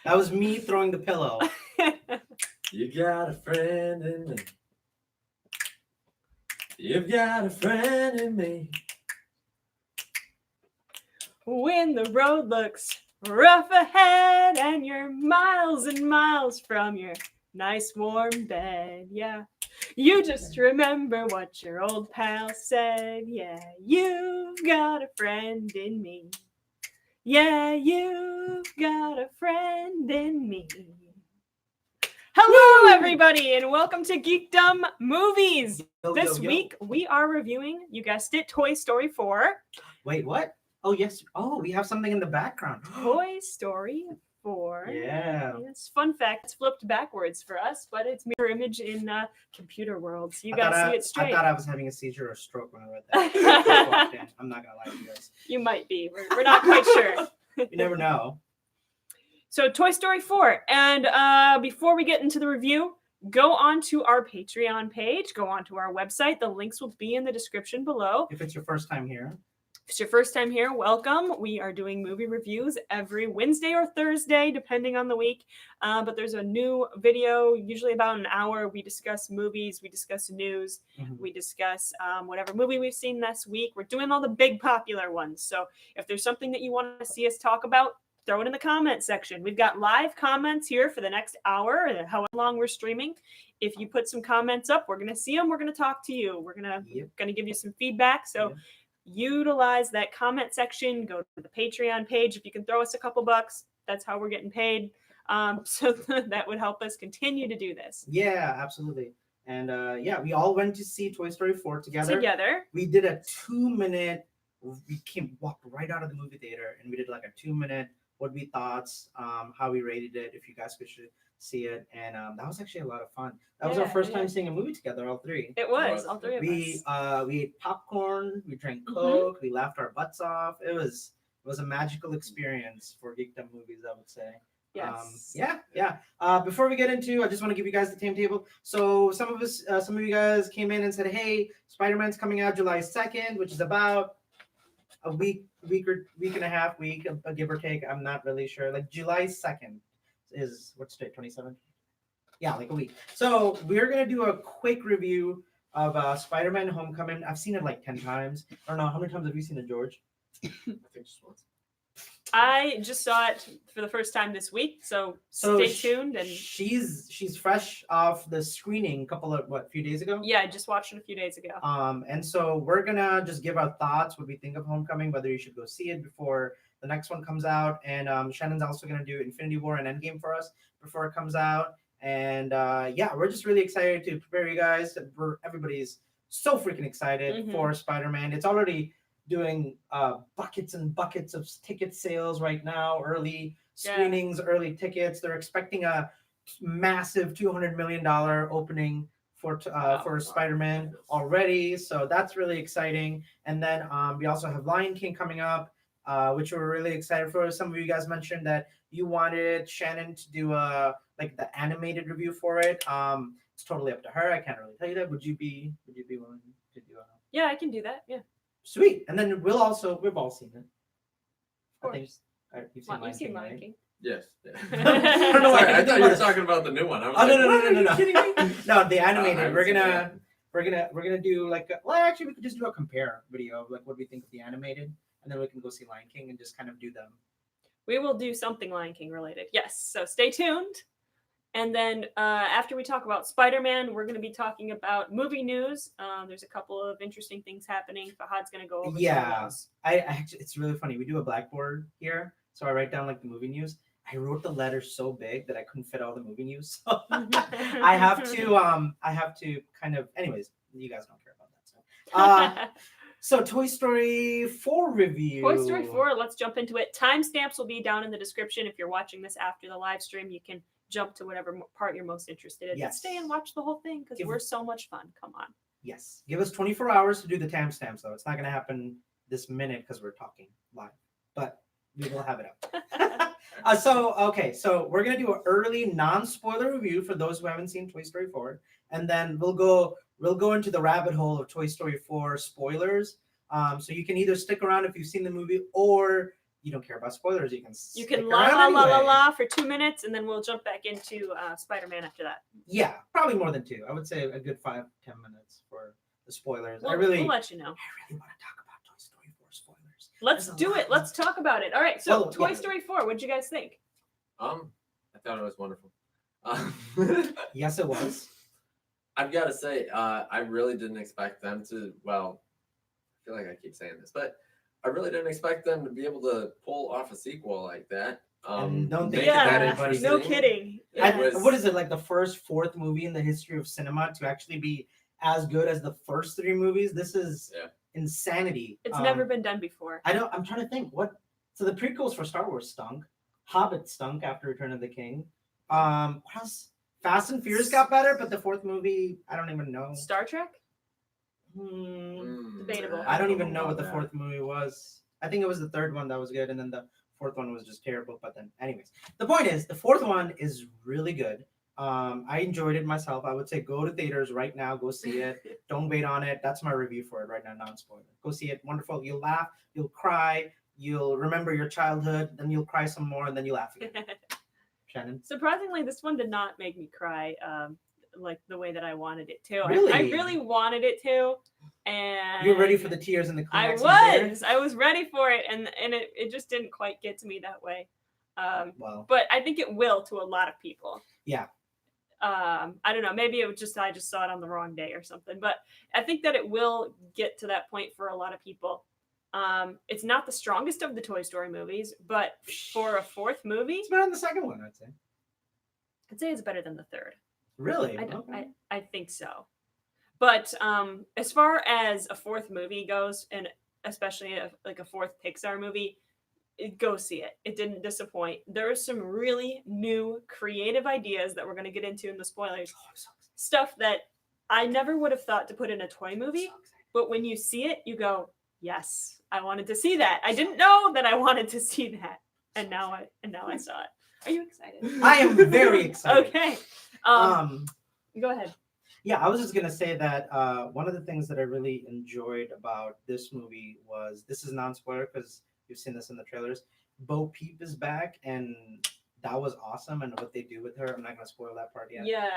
That was me throwing the pillow. You got a friend in me. You've got a friend in me. When the road looks rough ahead and you're miles and miles from your nice warm bed, yeah. You just remember what your old pal said, yeah. You've got a friend in me. Yeah, you've got a friend in me. Hello, everybody, and welcome to Geekdom Movies. This week, we are reviewing, you guessed it, Toy Story 4. Wait, what? Oh, yes. Oh, we have something in the background. Toy Story 4. Yeah. Yes, fun fact, it's flipped backwards for us, but it's mirror image in computer world, so you gotta see it straight. I thought I was having a seizure or a stroke when I read that. I'm not gonna lie to you guys. You might be. We're not quite sure. You never know. So Toy Story 4. And before we get into the review, go on to our Patreon page. Go on to our website. The links will be in the description below. If it's your first time here. If it's your first time here, welcome. We are doing movie reviews every Wednesday or Thursday, depending on the week. But there's a new video, usually about an hour. We discuss movies. We discuss news. Mm-hmm. We discuss whatever movie we've seen this week. We're doing all the big popular ones. So if there's something that you want to see us talk about, throw it in the comment section. We've got live comments here for the next hour, or however long we're streaming. If you put some comments up, we're going to see them. We're going to talk to you. We're going to give you some feedback. So utilize that comment section. Go to the Patreon page. If you can throw us a couple bucks, that's how we're getting paid. So that would help us continue to do this. Yeah, absolutely. And we all went to see Toy Story 4 together. We did a 2-minute, walked right out of the movie theater, and we did like a 2-minute what we thoughts, how we rated it, if you guys could see it. And that was actually a lot of fun. That was our first time seeing a movie together, all three. It was, all three of us. We ate popcorn, we drank Coke, we laughed our butts off. It was a magical experience for Geekdom Movies, I would say. Yes. Before we get into, I just want to give you guys the timetable. So some of you guys came in and said, hey, Spider-Man's coming out July 2nd, which is about a week and a half, give or take. I'm not really sure. Like July 2nd is, what's today, 27th? Yeah, like a week. So we're going to do a quick review of Spider-Man Homecoming. I've seen it like 10 times. I don't know. How many times have you seen it, George? I think just once. I just saw it for the first time this week, so stay tuned. And she's fresh off the screening a few days ago? Yeah, I just watched it a few days ago. And so we're gonna just give our thoughts, what we think of Homecoming, whether you should go see it before the next one comes out. And Shannon's also gonna do Infinity War and Endgame for us before it comes out. And we're just really excited to prepare you guys. Everybody's so freaking excited for Spider-Man. It's already doing buckets and buckets of ticket sales right now, early screenings, early tickets. They're expecting a massive $200 million opening for Spider-Man already, so that's really exciting. And then we also have Lion King coming up, which we're really excited for. Some of you guys mentioned that you wanted Shannon to do the animated review for it. It's totally up to her. I can't really tell you that. Would you be willing to do Yeah, I can do that. Yeah. Sweet. And then we've all seen it. Of course. You've seen Lion King, right? Yes. I don't know why. I thought you were talking about the new one. I was no. Are you kidding me? No, the animated. We're gonna do actually we could just do a compare video of what we think of the animated, and then we can go see Lion King and just kind of do them. We will do something Lion King related. Yes. So stay tuned. And then after we talk about Spider-Man, we're going to be talking about movie news. There's a couple of interesting things happening. Fahad's going to go over some of those. I actually, it's really funny. We do a blackboard here, so I write down the movie news. I wrote the letters so big that I couldn't fit all the movie news. So I have to kind of. Anyways, you guys don't care about that. So Toy Story 4 review. Toy Story 4. Let's jump into it. Timestamps will be down in the description. If you're watching this after the live stream, you can jump to whatever part you're most interested in. Yes. Stay and watch the whole thing because we're so much fun. Come on. Yes. Give us 24 hours to do the timestamps, though. It's not going to happen this minute because we're talking live, but we will have it up. So we're going to do an early non-spoiler review for those who haven't seen Toy Story 4. And then we'll go into the rabbit hole of Toy Story 4 spoilers. So you can either stick around if you've seen the movie or you don't care about spoilers, you can You can stick la around la la la anyway. la for 2 minutes, and then we'll jump back into Spider-Man after that. Yeah, probably more than 2. I would say a good 5-10 minutes for the spoilers. We'll I really let you know. want to talk about Toy Story 4 spoilers. Let's There's a do lot. it. Let's talk about it. All right. So, Well, Toy yeah. Story 4. What did you guys think? I thought it was wonderful. Yes, it was. I've got to say, I really didn't expect them to. Well, I feel like I keep saying this, but I really didn't expect them to be able to pull off a sequel like that. And don't think make Yeah, that everybody- interesting. No kidding. It Yeah. was- What is it, like the fourth movie in the history of cinema to actually be as good as the first 3 movies? This is insanity. It's never been done before. I'm trying to think what. So the prequels for Star Wars stunk. Hobbit stunk after Return of the King. What else? Fast and Furious got better, but the 4th movie, I don't even know. Star Trek? Hmm, Debatable. I don't even know what the about 4th movie was. I think it was the 3rd one that was good, and then the 4th one was just terrible. But then, anyways, the point is, the 4th one is really good. I enjoyed it myself. I would say go to theaters right now. Go see it. Don't wait on it. That's my review for it right now, non-spoiler. Go see it. Wonderful. You'll laugh. You'll cry. You'll remember your childhood. Then you'll cry some more, and then you laugh again. Shannon? Surprisingly, this one did not make me cry like the way that I wanted it to. Really? I really wanted it to, and You're ready for the tears and the I climax? was ready for it, and it just didn't quite get to me that way. Well, But I think it will to a lot of people. Yeah. I don't know. Maybe it was just I just saw it on the wrong day or something. But I think that it will get to that point for a lot of people. It's not the strongest of the Toy Story movies, but for a 4th movie, it's better than the second one, I'd say. I'd say it's better than the 3rd. Really? I think so. But as far as a 4th movie goes, and especially like a 4th Pixar movie, go see it. It didn't disappoint. There are some really new creative ideas that we're going to get into in the spoilers. Stuff that I never would have thought to put in a toy movie, but when you see it, you go, yes, I wanted to see that. I didn't know that I wanted to see that. And now I saw it. Are you excited? I am very excited. Okay. Go ahead. Yeah, I was just gonna say that one of the things that I really enjoyed about this movie was, this is non-spoiler because you've seen this in the trailers, Bo Peep is back, and that was awesome. And what they do with her, I'm not gonna spoil that part yet. Yeah.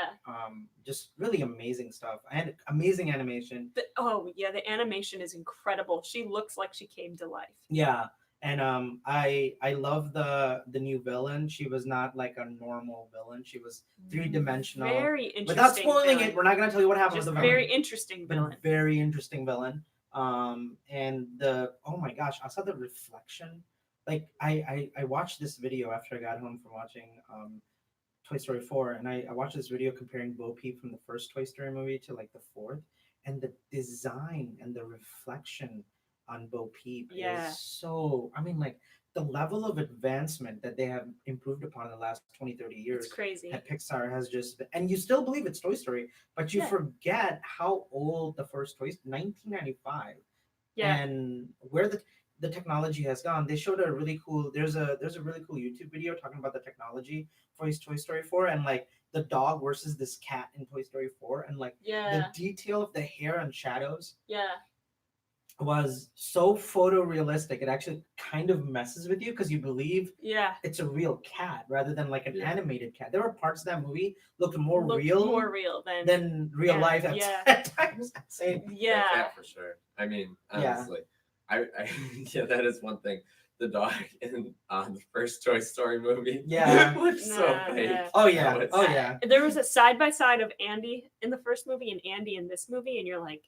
Just really amazing stuff and amazing animation. The animation is incredible. She looks like she came to life. Yeah, and I love the new villain. She was not like a normal villain. She was 3-dimensional. Very interesting. Without spoiling villain. it, we're not gonna tell you what happened Just with the villain. very interesting But a villain. very interesting villain. And oh my gosh, I saw the reflection. Like I watched this video after I got home from watching Toy Story 4, and I watched this video comparing Bo Peep from the first Toy Story movie to like the 4th, and the design and the reflection on Bo Peep is so, I mean, like the level of advancement that they have improved upon in the last 20-30 years. It's crazy. That Pixar has just been, and you still believe it's Toy Story, but you forget how old the first Toy Story, 1995. Yeah. And where the technology has gone. They showed a really cool, there's a really cool YouTube video talking about the technology for Toy Story 4, and like the dog versus this cat in Toy Story 4, and like the detail of the hair and shadows was so photorealistic. It actually kind of messes with you because you believe it's a real cat rather than like an animated cat. There were parts of that movie looked more real than real life at times. I'd say. Yeah, for sure. I mean, honestly, I that is one thing. The dog in the first Toy Story movie looks so fake. Oh yeah. There was a side by side of Andy in the first movie and Andy in this movie, and you're like,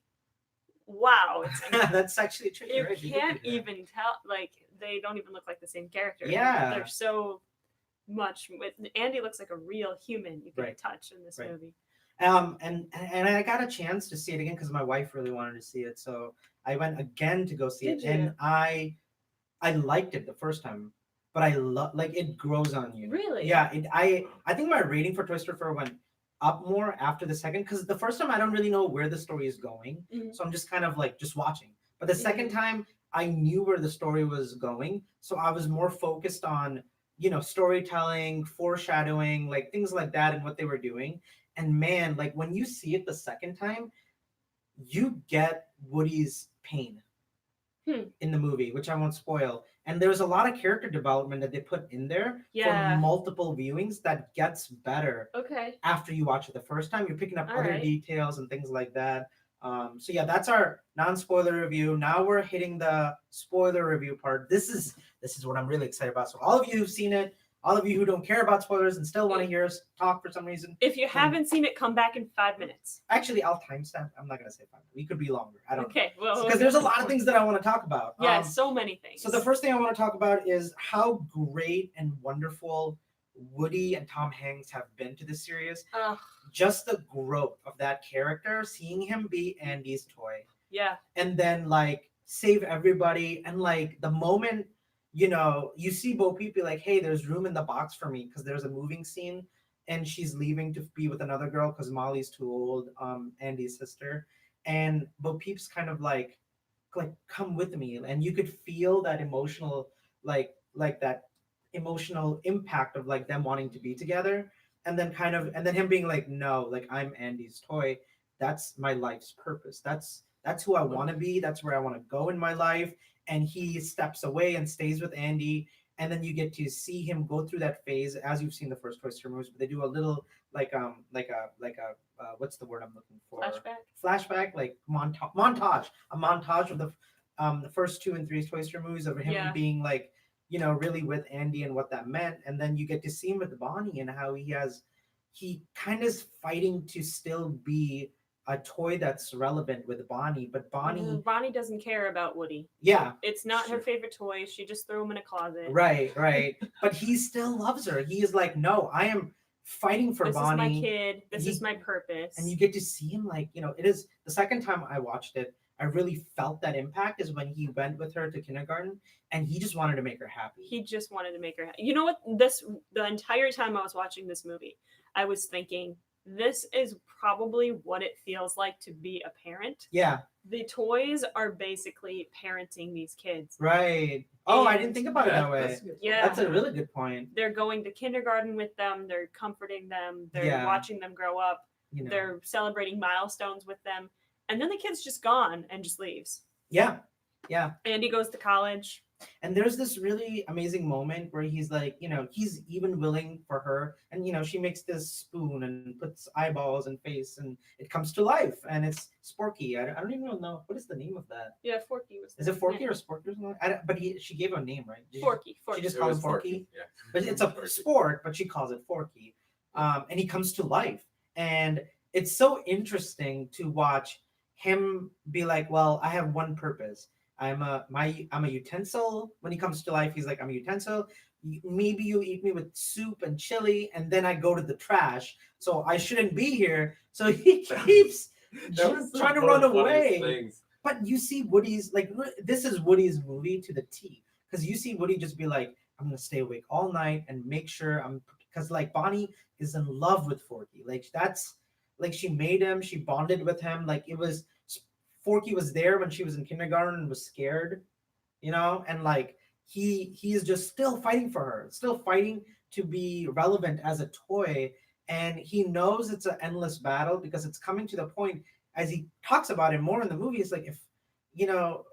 wow, that's actually true. You can't even tell. Like, they don't even look like the same character. Yeah, they're so much. Andy looks like a real human you can touch in this movie. And I got a chance to see it again because my wife really wanted to see it, so I went again to go see it, and I liked it the first time, but I love, like, it grows on you. Really? Yeah. I think my rating for Toy Story 4 went up more after the second, because the first time I don't really know where the story is going, so I'm just kind of like just watching. But the second time I knew where the story was going, so I was more focused on, you know, storytelling, foreshadowing, like things like that, and what they were doing. And man, like when you see it the second time, you get Woody's pain in the movie, which I won't spoil. And there's a lot of character development that they put in there Yeah. for multiple viewings that gets better Okay. after you watch it the first time. You're picking up All other right. details and things like that. So yeah, that's our non-spoiler review. Now we're hitting the spoiler review part. This is what I'm really excited about. So all of you who've seen it, all of you who don't care about spoilers and still want to hear us talk for some reason, If you haven't seen it, come back in 5 minutes. actually I'll timestamp. I'm not gonna say 5 minutes. We could be longer. I don't know. Okay. Well, Because there's a lot of things that I want to talk about. Yeah, so many things. So the first thing I want to talk about is how great and wonderful Woody and Tom Hanks have been to this series. Ugh, Just the growth of that character, seeing him be Andy's toy, yeah. and then like save everybody, and like the moment you see Bo Peep be like, "Hey, there's room in the box for me," because there's a moving scene, and she's leaving to be with another girl because Molly's too old, Andy's sister, and Bo Peep's kind of like come with me, and you could feel that emotional like that emotional impact of like them wanting to be together, and then him being like, no, like I'm Andy's toy, that's my life's purpose, that's who I want to be, that's where I want to go in my life. And he steps away and stays with Andy, and then you get to see him go through that phase as you've seen the first Toy Story movies, but they do a little what's the word I'm looking for, flashback, like montage, a montage of the first 2 and 3 Toy Story movies of him being like, really with Andy and what that meant. And then you get to see him with Bonnie and how he kind of is fighting to still be a toy that's relevant with Bonnie, but Bonnie doesn't care about Woody. Yeah, It's not her favorite toy. She just threw him in a closet. Right. But he still loves her. He is like, no, I am fighting for Bonnie. This is my kid. This is my purpose. And you get to see him like, it is the second time I watched it, I really felt that impact is when he went with her to kindergarten and he just wanted to make her happy. He just wanted to make her happy. You know what? The entire time I was watching this movie, I was thinking, this is probably what it feels like to be a parent. Yeah. The toys are basically parenting these kids. Right. Oh, I didn't think about it that way. That's a really good point. They're going to kindergarten with them. They're comforting them. They're watching them grow up. They're celebrating milestones with them. And then the kid's just gone and just leaves. Yeah. Andy goes to college. And there's this really amazing moment where he's like, he's even willing for her. And, she makes this spoon and puts eyeballs and face and it comes to life. And it's Sporky. I don't even know. What is the name of that? Yeah, Forky was. Is it Forky or Sporky or something? But she gave him a name, right? Forky. She just calls him Forky. Yeah. But it's a sport, but she calls it Forky. And he comes to life. And it's so interesting to watch him be like, well, I have one purpose. I'm a utensil. When he comes to life, he's like, I'm a utensil. Maybe you eat me with soup and chili, and then I go to the trash. So I shouldn't be here. So he keeps trying to run away. But you see Woody's, like, this is Woody's movie to the T. Because you see Woody just be like, I'm going to stay awake all night and make sure because like Bonnie is in love with Forky. Like that's, like she made him, she bonded with him. Like it was, Forky was there when she was in kindergarten and was scared, and like he is just still fighting for her, still fighting to be relevant as a toy. And he knows it's an endless battle because it's coming to the point, as he talks about it more in the movie, it's like, if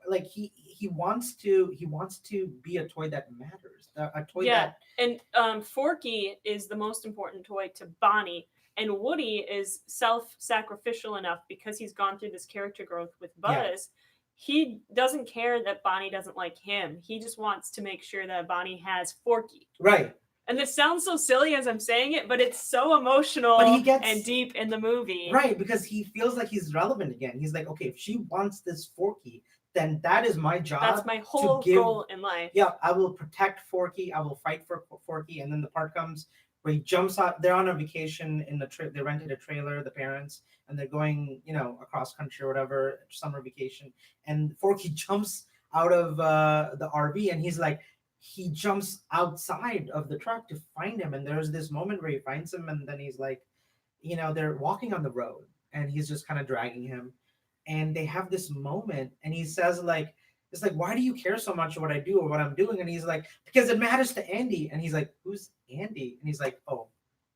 like he wants to be a toy that matters, a toy that. And Forky is the most important toy to Bonnie. And Woody is self-sacrificial enough because he's gone through this character growth with Buzz. Yeah. He doesn't care that Bonnie doesn't like him. He just wants to make sure that Bonnie has Forky. Right. And this sounds so silly as I'm saying it, but it's so emotional and deep in the movie. Right, because he feels like he's relevant again. He's like, okay, if she wants this Forky, then that is my job. That's my whole goal in life. Yeah, I will protect Forky. I will fight for Forky. And then the part comes where he jumps out. They're on a vacation in they rented a trailer, the parents, and they're going, across country or whatever, summer vacation. And Forky jumps out of the RV, and he jumps outside of the truck to find him. And there's this moment where he finds him, and then he's like, they're walking on the road, and he's just kind of dragging him. And they have this moment, and he says, like, it's like, why do you care so much what I do or what I'm doing? And he's like, because it matters to Andy. And he's like, who's Andy? And he's like, oh,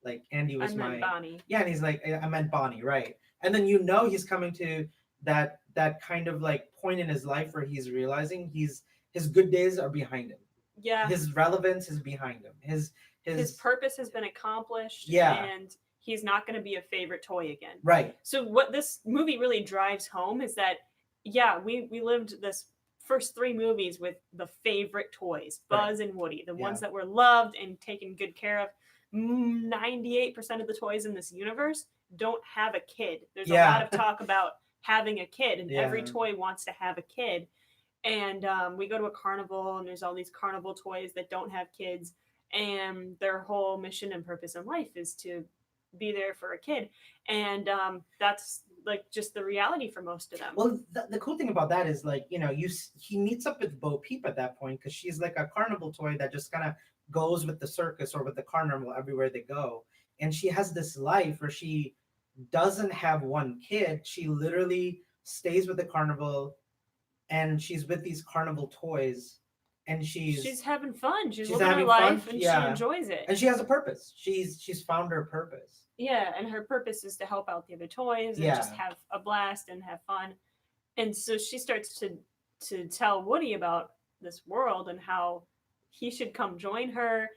like Andy was Bonnie. Yeah, and he's like, I meant Bonnie, right? And then he's coming to that kind of like point in his life where he's realizing his good days are behind him. Yeah. his relevance is behind him. His purpose has been accomplished. Yeah. And he's not going to be a favorite toy again. Right. So what this movie really drives home is that, yeah, we lived this first 3 movies with the favorite toys, Buzz and Woody, the ones that were loved and taken good care of. 98% of the toys in this universe don't have a kid. There's a lot of talk about having a kid, and every toy wants to have a kid. And we go to a carnival, and there's all these carnival toys that don't have kids, and their whole mission and purpose in life is to be there for a kid. And that's like just the reality for most of them. Well, the cool thing about that is, like, you know, he meets up with Bo Peep at that point because she's like a carnival toy that just kind of goes with the circus or with the carnival everywhere they go. And she has this life where she doesn't have one kid. She literally stays with the carnival, and she's with these carnival toys, and she's having fun. She's living her having life, fun, and she enjoys it. and she has a purpose. She's found her purpose. Yeah, and her purpose is to help out the other toys and just have a blast and have fun. And so she starts to tell Woody about this world and how he should come join her.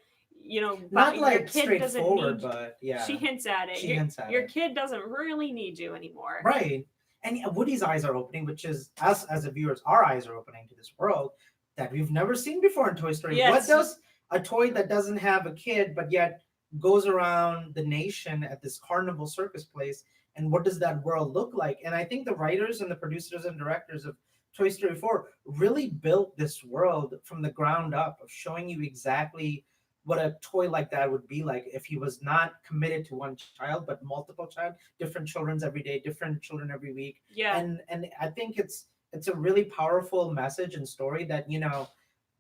You know, not your like kid doesn't straightforward, need, but yeah, she hints at it. Your kid doesn't really need you anymore. Right. And Woody's eyes are opening, which is us as a viewers, our eyes are opening to this world that we've never seen before in Toy Story. Yes. What does a toy that doesn't have a kid but yet goes around the nation at this carnival circus place, and what does that world look like? And I think the writers and the producers and directors of Toy Story 4 really built this world from the ground up of showing you exactly what a toy like that would be like if he was not committed to one child but multiple child, different children's every day, different children every week. Yeah. And I think it's a really powerful message and story that, you know,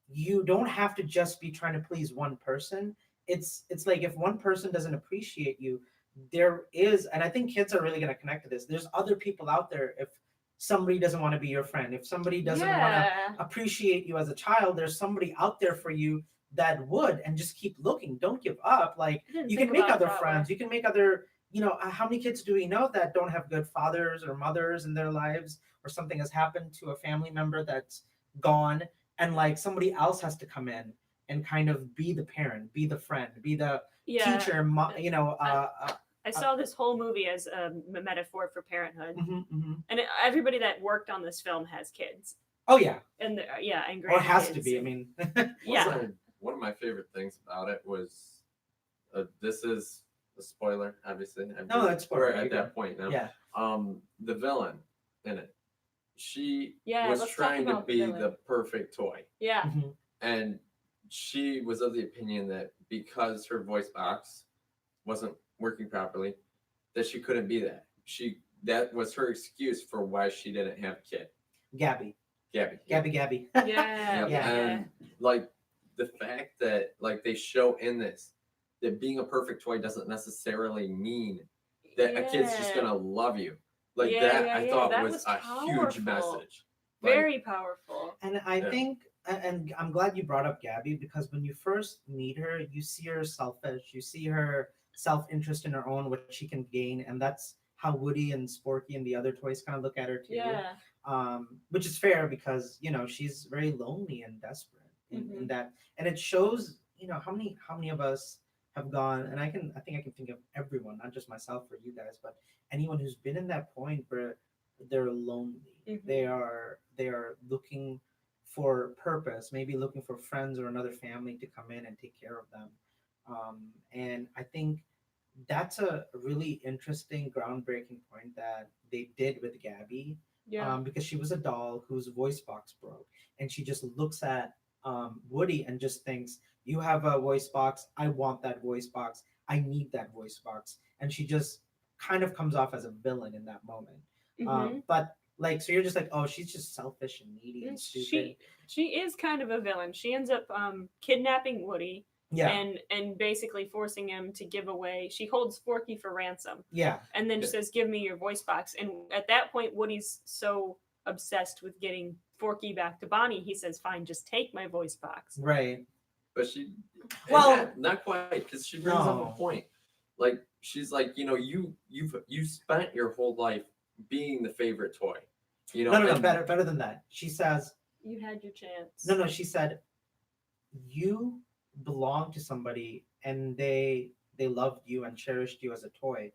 you don't have to just be trying to please one person. It's like if one person doesn't appreciate you, there is, and I think kids are really going to connect to this, there's other people out there. If somebody doesn't want to be your friend, if somebody doesn't want to appreciate you as a child, there's somebody out there for you that would, and just keep looking. Don't give up. Like, you can make other friends. You can make other, you know, how many kids do we know that don't have good fathers or mothers in their lives, or something has happened to a family member that's gone, and like somebody else has to come in and kind of be the parent, be the friend, be the teacher, you know. I saw this whole movie as a metaphor for parenthood. And everybody that worked on this film has kids. Oh yeah. And and or has to be. I mean, one of my favorite things about it was, this is a spoiler, obviously. No, that's spoiler. We're at that point now. Yeah. The villain in it, she Yeah, was let's trying talk to about be the villain. the perfect toy. Yeah. And she was of the opinion that because her voice box wasn't working properly, that she couldn't be that. That was her excuse for why she didn't have a kid. Gabby. Yeah. And like the fact that like they show in this that being a perfect toy doesn't necessarily mean that a kid's just gonna love you. Like I thought that was a huge message. Very powerful. And I think, and I'm glad you brought up Gabby, because when you first meet her, you see her selfish. You see her self-interest in her own, what she can gain, and that's how Woody and Sporky and the other toys kind of look at her too. Yeah. Which is fair because, you know, she's very lonely and desperate in that, and it shows, you know, how many of us have gone, and I think I can think of everyone, not just myself or you guys, but anyone who's been in that point where they're lonely. They are looking for purpose, maybe looking for friends or another family to come in and take care of them. And I think that's a really interesting, groundbreaking point that they did with Gabby. Because she was a doll whose voice box broke, and she just looks at Woody and just thinks, you have a voice box, I want that voice box, I need that voice box. And she just kind of comes off as a villain in that moment. But like, so you're just like, oh, she's just selfish and needy and stupid. She is kind of a villain. She ends up kidnapping Woody. And basically forcing him to give away. She holds Forky for ransom. And then says, "Give me your voice box." And at that point, Woody's so obsessed with getting Forky back to Bonnie, he says, "Fine, just take my voice box." Right. But she, well, not quite, because she brings up a point. Like, she's like, you know, you spent your whole life being the favorite toy. You know, no, better than that. She says, "You had your chance." No, she said, you belong to somebody and they loved you and cherished you as a toy.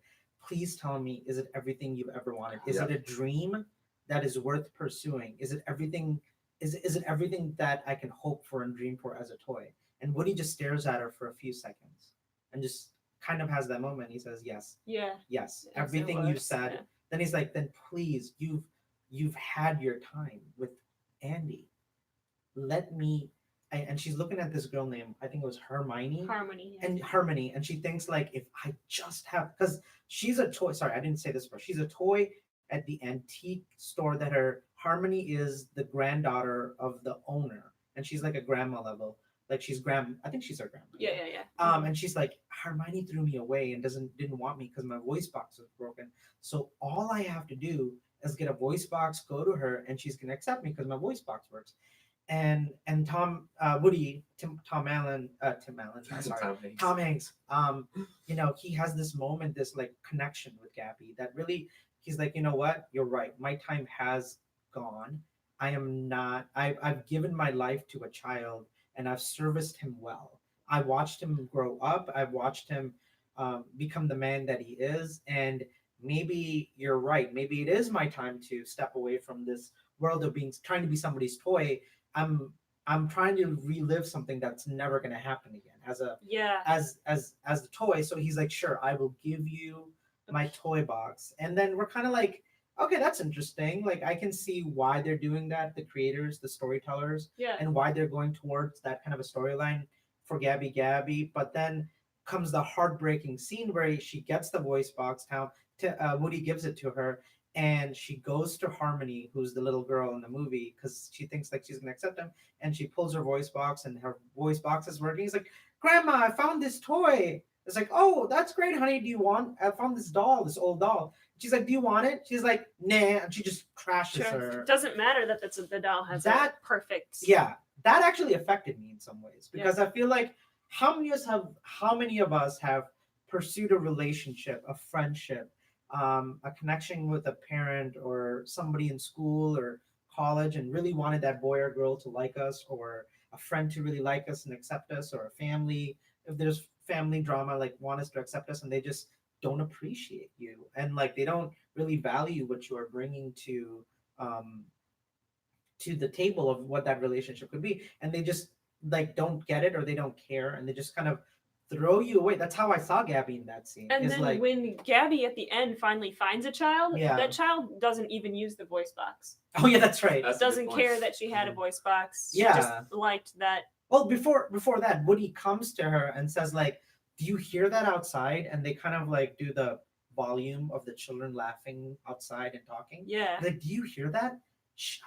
Please tell me, is it everything you've ever wanted? Is it a dream that is worth pursuing? Is it everything? Is it everything that I can hope for and dream for as a toy? And Woody just stares at her for a few seconds and just kind of has that moment. He says, "Yes, Yeah. yes, Yes, everything it you was. said." Yeah. Then he's like, "Then please, you've had your time with Andy. Let me." And she's looking at this girl named, I think it was Hermione, Harmony. Yeah. and Harmony, and she thinks like, if I just have, because she's a toy. Sorry, I didn't say this first. She's a toy at the antique store that her Harmony is the granddaughter of the owner, and she's like a grandma level. Like she's grand. I think she's her grandma. Yeah, yeah, yeah. And she's like, Hermione threw me away and didn't want me because my voice box was broken. So all I have to do is get a voice box, go to her, and she's gonna accept me because my voice box works. And Tim Allen, sorry, Tom Hanks. Tom Hanks. He has this moment, this like connection with Gabby that really, he's like, you know what, you're right, my time has gone. I am not. I've given my life to a child, and I've serviced him well. I watched him grow up. I've watched him become the man that he is, and maybe you're right. Maybe it is my time to step away from this world of being trying to be somebody's toy. I'm I'm trying to relive something that's never gonna happen again as the toy. So he's like, sure, I will give you my toy box. And then we're kind of like, okay, that's interesting. Like I can see why they're doing that, the creators, the storytellers, Yeah. and why they're going towards that kind of a storyline for Gabby. But then comes the heartbreaking scene where she gets the voice box. Now, Woody gives it to her, and she goes to Harmony, who's the little girl in the movie, because she thinks like she's gonna accept him, and she pulls her voice box, and her voice box is working. He's like, "Grandma, I found this toy." It's like, "Oh, that's great, honey. Do you want? I found this doll, this old doll." She's like, "Do you want it?" She's like, "Nah," and she just crashes her. It doesn't matter that the doll has That- a perfect. Yeah, that actually affected me in some ways because I feel like how many of us have pursued a relationship, a friendship, a connection with a parent or somebody in school or college, and really wanted that boy or girl to like us, or a friend to really like us and accept us, or a family, if there's family drama, like want us to accept us, and they just don't appreciate you, and like they don't really value what you are bringing um to the table of what that relationship could be, and they just like don't get it, or they don't care, and they just kind of throw you away. That's how I saw Gabby in that scene. And It's then like, when Gabby at the end finally finds a child, Yeah. that child doesn't even use the voice box. oh yeah, that's right. That's a good Doesn't point. care that she had a voice box. She Yeah. just liked that. Well, before that, Woody comes to her and says like, "Do you hear that outside?" And they kind of like do the volume of the children laughing outside and talking. Yeah. Like, do you hear that?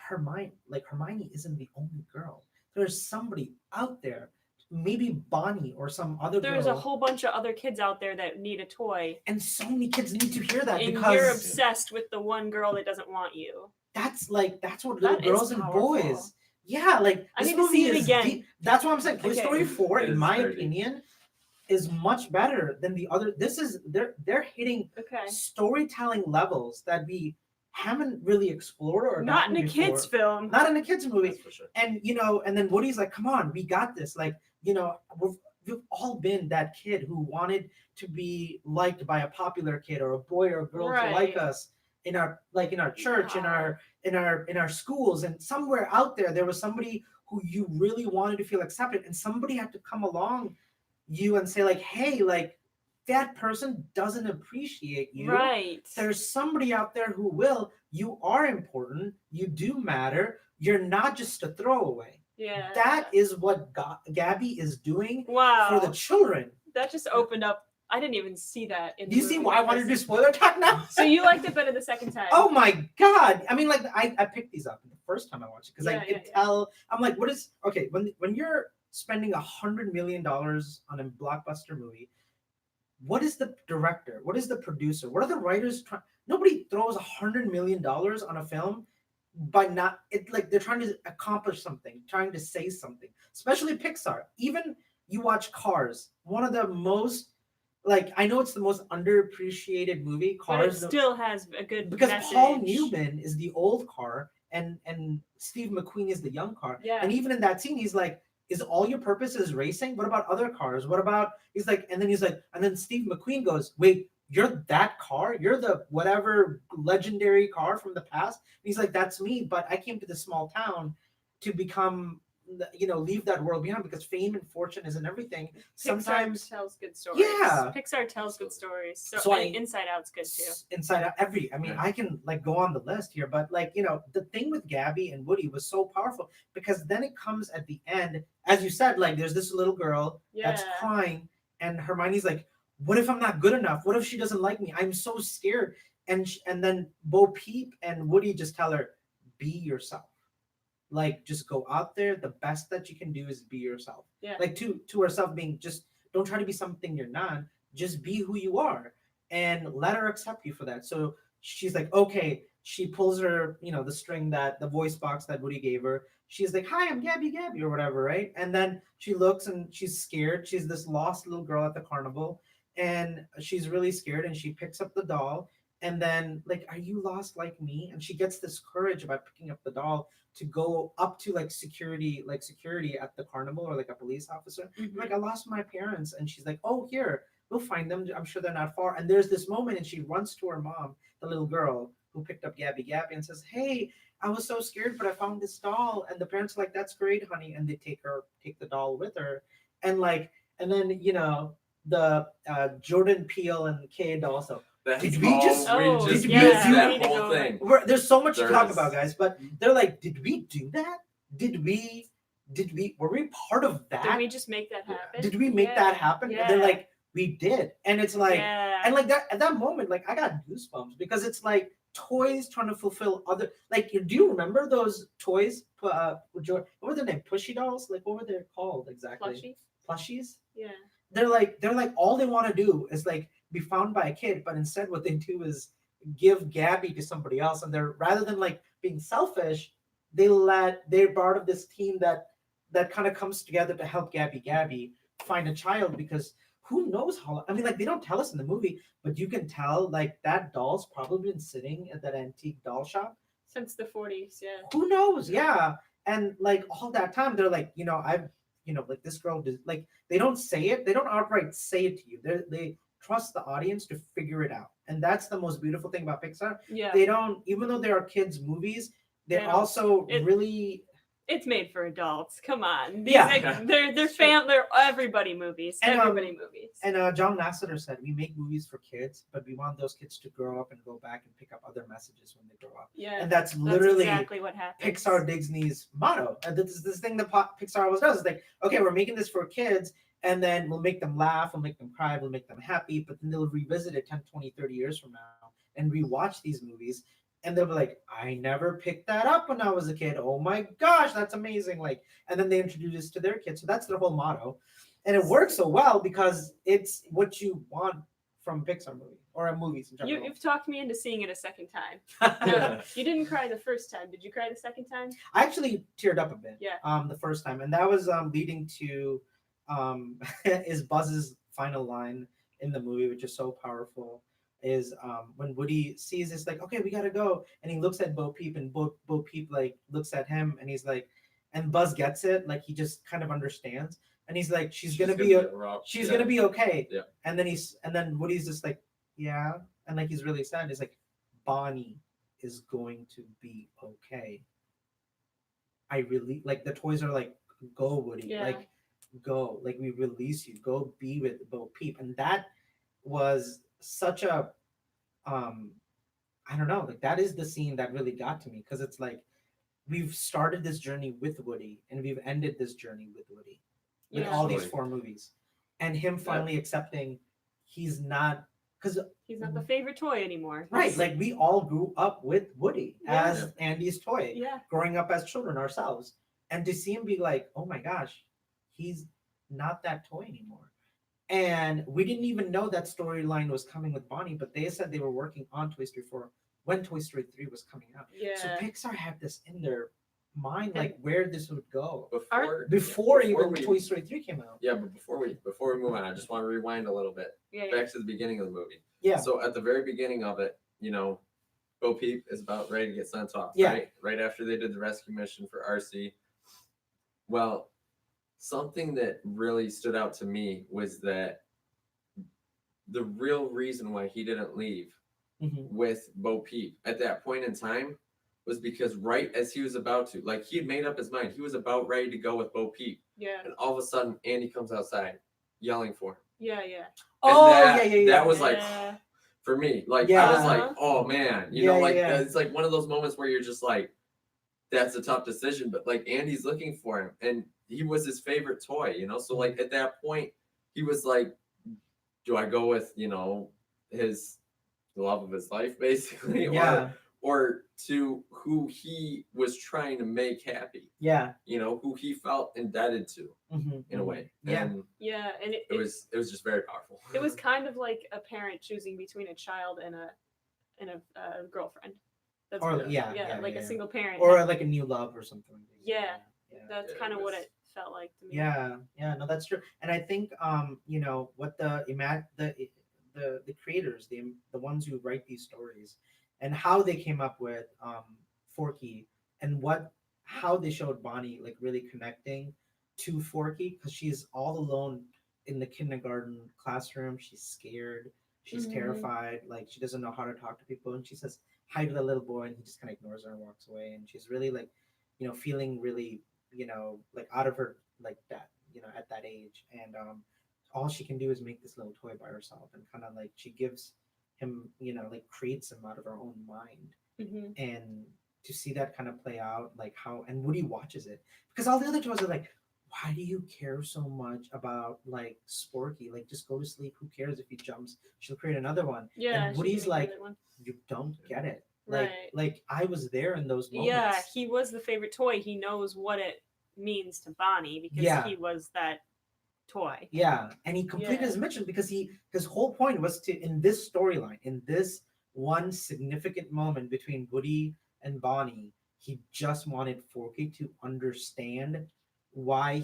Hermione isn't the only girl. There's somebody out there, maybe Bonnie or some other There's girl. a whole bunch of other kids out there that need a toy. And so many kids need to hear that And because you're obsessed with the one girl that doesn't want you. that's what little That is girls and powerful. boys. Yeah, like I this need to movie see it is again. deep. That's what I'm saying. Toy Okay. Story 4, It in is my very deep. opinion, is much better than the other. This is they're hitting Okay. storytelling levels that we haven't really explored or Not in gotten a kids' before. film. Not in a kids movie. That's for sure. And and then Woody's like, "Come on, we got this." Like, we've all been that kid who wanted to be liked by a popular kid or a boy or a girl to like Right. us in our church, Yeah. in our schools, and somewhere out there was somebody who you really wanted to feel accepted, and somebody had to come along you and say like, "Hey, like that person doesn't appreciate you." Right. There's somebody out there who will. You are important. You do matter. You're not just a throwaway. Yeah. That is what Gabby is doing Wow. for the children. That just opened up. I didn't even see that. In Do the you see movie why I wanted to do because- spoiler talk now? So you liked it better the second time? Oh my god! I mean, like I picked these up the first time I watched it because I Yeah, could yeah. tell. I'm like, what is okay when you're spending $100 million on a blockbuster movie? What is the director? What is the producer? What are the writers trying? Nobody throws $100 million on a film by not it like they're trying to accomplish something, trying to say something. Especially Pixar. Even you watch Cars, one of the most I know it's the most underappreciated movie. But Cars, it still has a good because message. Paul Newman is the old car and Steve McQueen is the young car. Yeah. And even in that scene, he's like, is all your purpose is racing? What about other cars? What about, he's like, and then Steve McQueen goes, wait, you're that car? You're the whatever legendary car from the past? And he's like, that's me, but I came to this small town to become, leave that world behind because fame and fortune isn't everything. Sometimes Pixar tells good stories. Yeah. Pixar tells good stories. So and Inside Out's good too. Inside Out, I can like go on the list here, but like, the thing with Gabby and Woody was so powerful because then it comes at the end, as you said, like there's this little girl that's crying and Hermione's like, what if I'm not good enough? What if she doesn't like me? I'm so scared. And then Bo Peep and Woody just tell her, be yourself. Like, just go out there. The best that you can do is be yourself. Yeah. Like to herself being just, don't try to be something you're not. Just be who you are and let her accept you for that. So she's like, okay. She pulls her, the string the voice box that Woody gave her. She's like, hi, I'm Gabby or whatever, right? And then she looks and she's scared. She's this lost little girl at the carnival. And she's really scared and she picks up the doll. And then, like, are you lost like me? And she gets this courage by picking up the doll to go up to security at the carnival or like a police officer. Mm-hmm. Like, I lost my parents. And she's like, oh, here, we'll find them. I'm sure they're not far. And there's this moment and she runs to her mom, the little girl who picked up Gabby and says, hey, I was so scared, but I found this doll. And the parents are like, that's great, honey. And they take the doll with her. And then, the Jordan Peele and Cade also. Did we just do that whole thing? There's so much to talk about, guys. But they're like, did we do that? Were we part of that? Did we just make that happen? Did we make that happen? Yeah. And they're like, we did. And it's like, and like that at that moment, like I got goosebumps because it's like toys trying to fulfill other. Like, do you remember those toys? What were their name? Pushy dolls? Like, what were they called exactly? Plushies. Yeah. They're like all they want to do is like be found by a kid, but instead what they do is give Gabby to somebody else, and they're rather than like being selfish, they're part of this team that kind of comes together to help Gabby find a child because who knows how long, I mean, like they don't tell us in the movie, but you can tell like that doll's probably been sitting at that antique doll shop since the 40s. Yeah. Who knows? Yeah. And like all that time, they're like, like this girl does, like they don't say it, they don't outright say it to you. They trust the audience to figure it out, and that's the most beautiful thing about Pixar. Yeah. They don't, even though they are kids' movies, they're also really. It's made for adults. Come on. Yeah. They're they're everybody movies. And, everybody movies. And John Lasseter said, we make movies for kids, but we want those kids to grow up and go back and pick up other messages when they grow up. Yeah. And that's literally exactly what happens. Pixar Disney's motto. And this thing that Pixar always does is like, okay, we're making this for kids, and then we'll make them laugh, we'll make them cry, we'll make them happy, but then they'll revisit it 10, 20, 30 years from now and rewatch these movies. And they'll be like, I never picked that up when I was a kid. Oh my gosh, that's amazing. Like, and then they introduce this to their kids. So that's their whole motto. And it works so well because it's what you want from a Pixar movie or movies in general. You've talked me into seeing it a second time. You didn't cry the first time. Did you cry the second time? I actually teared up a bit. Yeah. The first time. And that was leading to is Buzz's final line in the movie, which is so powerful. Is when Woody sees this, like, okay, we gotta go, and he looks at Bo Peep, and Bo Peep like looks at him, and he's like, and Buzz gets it, like he just kind of understands, and he's like, she's gonna be okay, yeah. And then Woody's just like, yeah, and like he's really sad. He's like, Bonnie is going to be okay. I really like the toys are like, go Woody, like go, like we release you, go be with Bo Peep, and that was such a I don't know, like that is the scene that really got to me, because it's like we've started this journey with Woody and we've ended this journey with Woody with all these 4 movies, and him finally accepting he's not, because he's not the favorite toy anymore, right? Like we all grew up with Woody as Andy's toy, growing up as children ourselves, and to see him be like, oh my gosh, he's not that toy anymore. And we didn't even know that storyline was coming with Bonnie, but they said they were working on Toy Story 4 when Toy Story 3 was coming out. Yeah. So Pixar had this in their mind, like where this would go before even Toy Story 3 came out. Yeah, but before we move on, I just want to rewind a little bit back to the beginning of the movie. Yeah. So at the very beginning of it, Bo Peep is about ready to get sent off. Yeah. Right after they did the rescue mission for RC. Well, something that really stood out to me was that the real reason why he didn't leave with Bo Peep at that point in time was because right as he was about to, like, he had made up his mind, he was about ready to go with Bo Peep. Yeah. And all of a sudden, Andy comes outside yelling for him. Yeah, yeah. That was like, for me, like, I was like, oh man, you know, like, it's like one of those moments where you're just like, that's a tough decision, but like Andy's looking for him, and he was his favorite toy, you know. So like at that point, he was like, do I go with, you know, his the love of his life, basically, or to who he was trying to make happy, you know, who he felt indebted to in a way. And and it was just very powerful. It was kind of like a parent choosing between a child and a girlfriend. That's like a single parent, or like a new love or something. That's kind of what it felt like to me. No, that's true. And I think you know what the creators, the ones who write these stories, and how they came up with Forky, and how they showed Bonnie like really connecting to Forky, because she's all alone in the kindergarten classroom. She's scared, she's terrified, like she doesn't know how to talk to people, and she says hi to the little boy, and he just kind of ignores her and walks away, and she's really like, you know, feeling really, you know, like out of her, like that, you know, at that age. And all she can do is make this little toy by herself, and kind of like she gives him, you know, like creates him out of her own mind. And to see that kind of play out, like how, and Woody watches it, because all the other toys are like, why do you care so much about like Sporky? Like, just go to sleep. Who cares if he jumps? She'll create another one. And Woody's like, you don't get it. Like I was there in those moments. Yeah, he was the favorite toy. He knows what it means to Bonnie because he was that toy. Yeah, and he completed his mission because his whole point was to, in this storyline, in this one significant moment between Woody and Bonnie, he just wanted Forky to understand why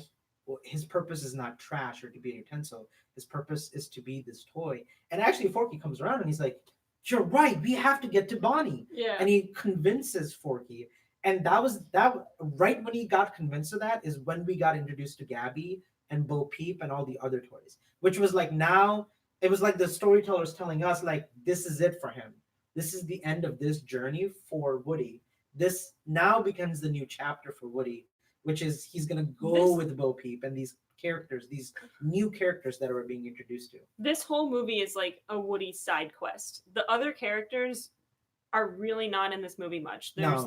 his purpose is not trash or to be a utensil. His purpose is to be this toy. And actually, Forky comes around and he's like, "You're right. We have to get to Bonnie." Yeah. And he convinces Forky. And that right when he got convinced of that is when we got introduced to Gabby and Bo Peep and all the other toys, which was like, now it was like the storytellers telling us like, this is it for him. This is the end of this journey for Woody. This now becomes the new chapter for Woody, which is he's gonna go with Bo Peep and these characters, these new characters that are being introduced to. This whole movie is like a Woody side quest. The other characters are really not in this movie much. There's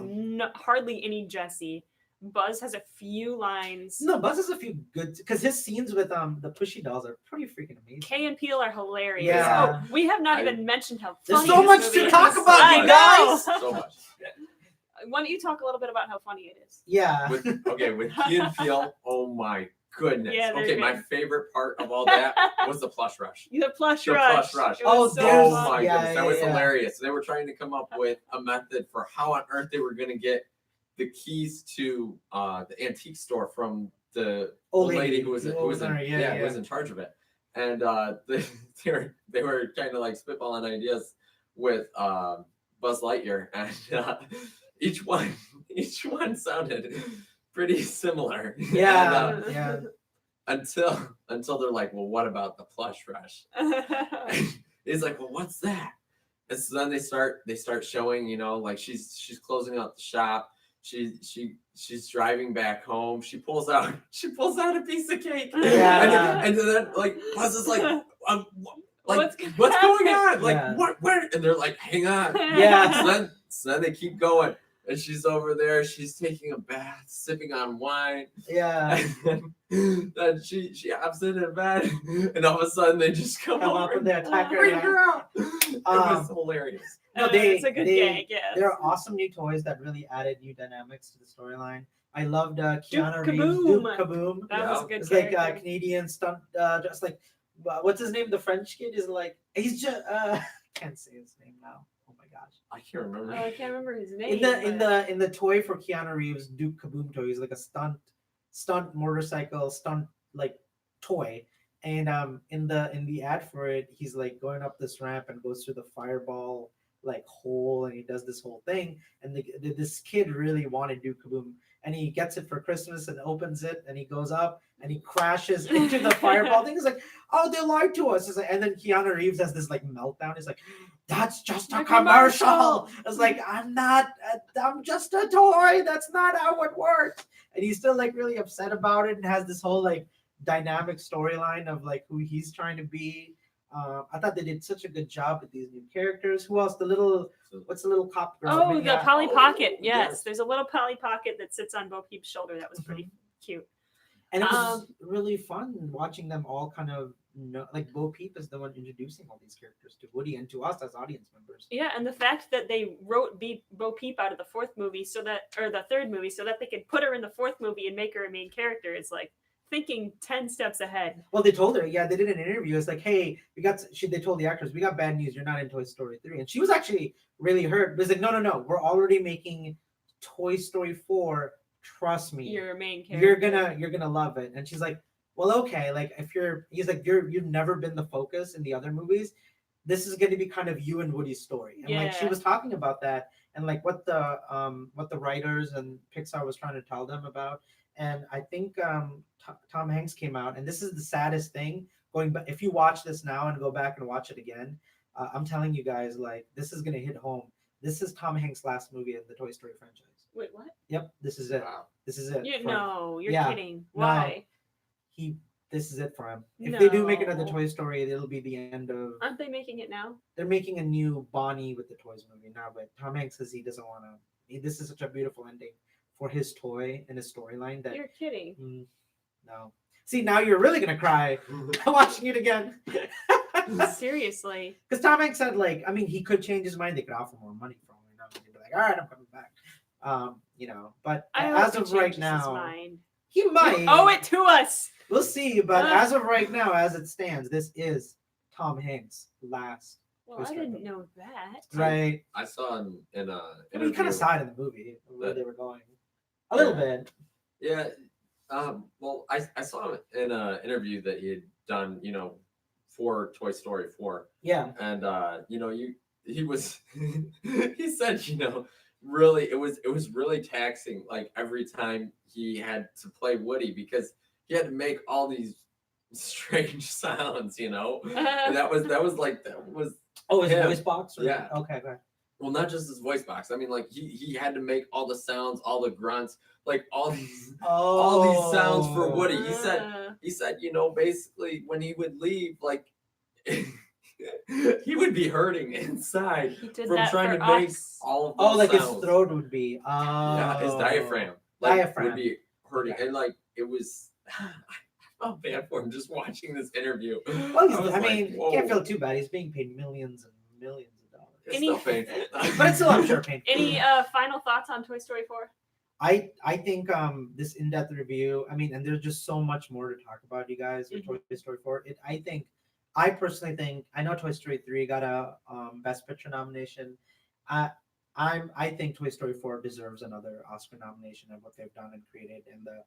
hardly any Jesse. Buzz has a few lines. No, Buzz has a few good, because his scenes with the Pushy dolls are pretty freaking amazing. Kay and Peele are hilarious. Yeah. Oh, we have not even mentioned how there's funny so much this to movie talk is. about, you guys. So much. Why don't you talk a little bit about how funny it is? Yeah. With Key and Peele, oh my goodness. Yeah, okay, my favorite part of all that was the plush rush. The plush rush. Oh my goodness, that was hilarious. They were trying to come up with a method for how on earth they were going to get the keys to the antique store from the old lady who was in charge of it. And they were kind of like spitballing ideas with Buzz Lightyear, and each one sounded pretty similar. Until they're like, well, what about the plush rush? He's like, well, what's that? And so then they start showing, you know, like she's closing out the shop. She's driving back home. She pulls out a piece of cake. And then like Buzz is like, what's going on? Like what? Where? And they're like, hang on. So then they keep going. And she's over there. She's taking a bath, sipping on wine. And then she hops in bed, and all of a sudden they just come up and they attack her. Bring her out. It was hilarious. No, it's a good gag. Yeah, there are awesome new toys that really added new dynamics to the storyline. I loved Keanu Reeves. Kaboom. Duke Kaboom. That was a good. It's like a Canadian stunt. Just like what's his name? The French kid is like he's just can't say his name now. Oh my gosh, I can't remember. I can't remember his name. In the toy for Keanu Reeves, Duke Kaboom toy, he's like a stunt motorcycle stunt like toy, and in the ad for it, he's like going up this ramp and goes through the fireball like hole, and he does this whole thing, and this kid really wanted Duke Kaboom, and he gets it for Christmas and opens it and he goes up and he crashes into the fireball thing. He's like, oh, they lied to us. It's like, and then Keanu Reeves has this like meltdown. He's like, that's just a commercial. It's like, I'm just a toy. That's not how it works. And he's still like really upset about it and has this whole like dynamic storyline of like who he's trying to be. I thought they did such a good job with these new characters. Who else? What's the little cop girl? Oh, the Polly Pocket. Yes, there's a little Polly Pocket that sits on Bo Peep's shoulder. That was pretty cute. And it was really fun watching them all kind of like Bo Peep is the one introducing all these characters to Woody and to us as audience members. Yeah, and the fact that they wrote Bo Peep out of the third movie, so that they could put her in the fourth movie and make her a main character is like thinking 10 steps ahead. Well, they told her, they did an interview. It's like, hey, they told the actors, we got bad news. You're not in Toy Story 3. And she was actually really hurt. But it's like, no. We're already making Toy Story 4. Trust me. You're a main character. You're gonna love it. And she's like, well, okay. Like he's like, you've never been the focus in the other movies. This is going to be kind of you and Woody's story. And like she was talking about that and like what the writers and Pixar was trying to tell them about. And I think Tom Hanks came out, and this is the saddest thing. If you watch this now and go back and watch it again, I'm telling you guys, like this is gonna hit home. This is Tom Hanks' last movie in the Toy Story franchise. Wait, what? Yep, this is it. Wow. This is it. You're kidding. Why? No, this is it for him. If they do make another Toy Story, it'll be the end of. Aren't they making it now? They're making a new Bonnie with the Toys movie now, but Tom Hanks says he doesn't want to. This is such a beautiful ending for his toy and his storyline that. You're kidding. No. See, now you're really gonna cry watching it again. Seriously. Because Tom Hanks said, like, I mean, he could change his mind. They could offer more money for him. He'd be like, all right, I'm coming back. But as of right now, he might. You owe it to us. We'll see. But as of right now, as it stands, this is Tom Hanks' last. Well, I didn't know that. Right. I saw him in a. We kind of saw it in the movie where they were going. A little bit. Yeah. Well, I saw him in an interview that he had done, for Toy Story 4. Yeah. And he was he said, really it was really taxing, like every time he had to play Woody because he had to make all these strange sounds, and that was Oh, his voice box? Yeah. Okay, right. Well, not just his voice box. I mean, like he had to make all the sounds, all the grunts, like all these sounds for Woody. He said, basically when he would leave, like he would be hurting inside from trying to make all of those like sounds. his throat would be. Yeah, his diaphragm. Would be hurting, and like it was. I felt bad for him just watching this interview. Well, I mean, you can't feel too bad. He's being paid millions and millions of dollars. It's still painful. But it's still, I'm sure, painful. Any final thoughts on Toy Story 4? I think this in-depth review, I mean, and there's just so much more to talk about, you guys, with Toy Story 4. I personally think, I know Toy Story 3 got a Best Picture nomination. I think Toy Story 4 deserves another Oscar nomination of what they've done and created, and the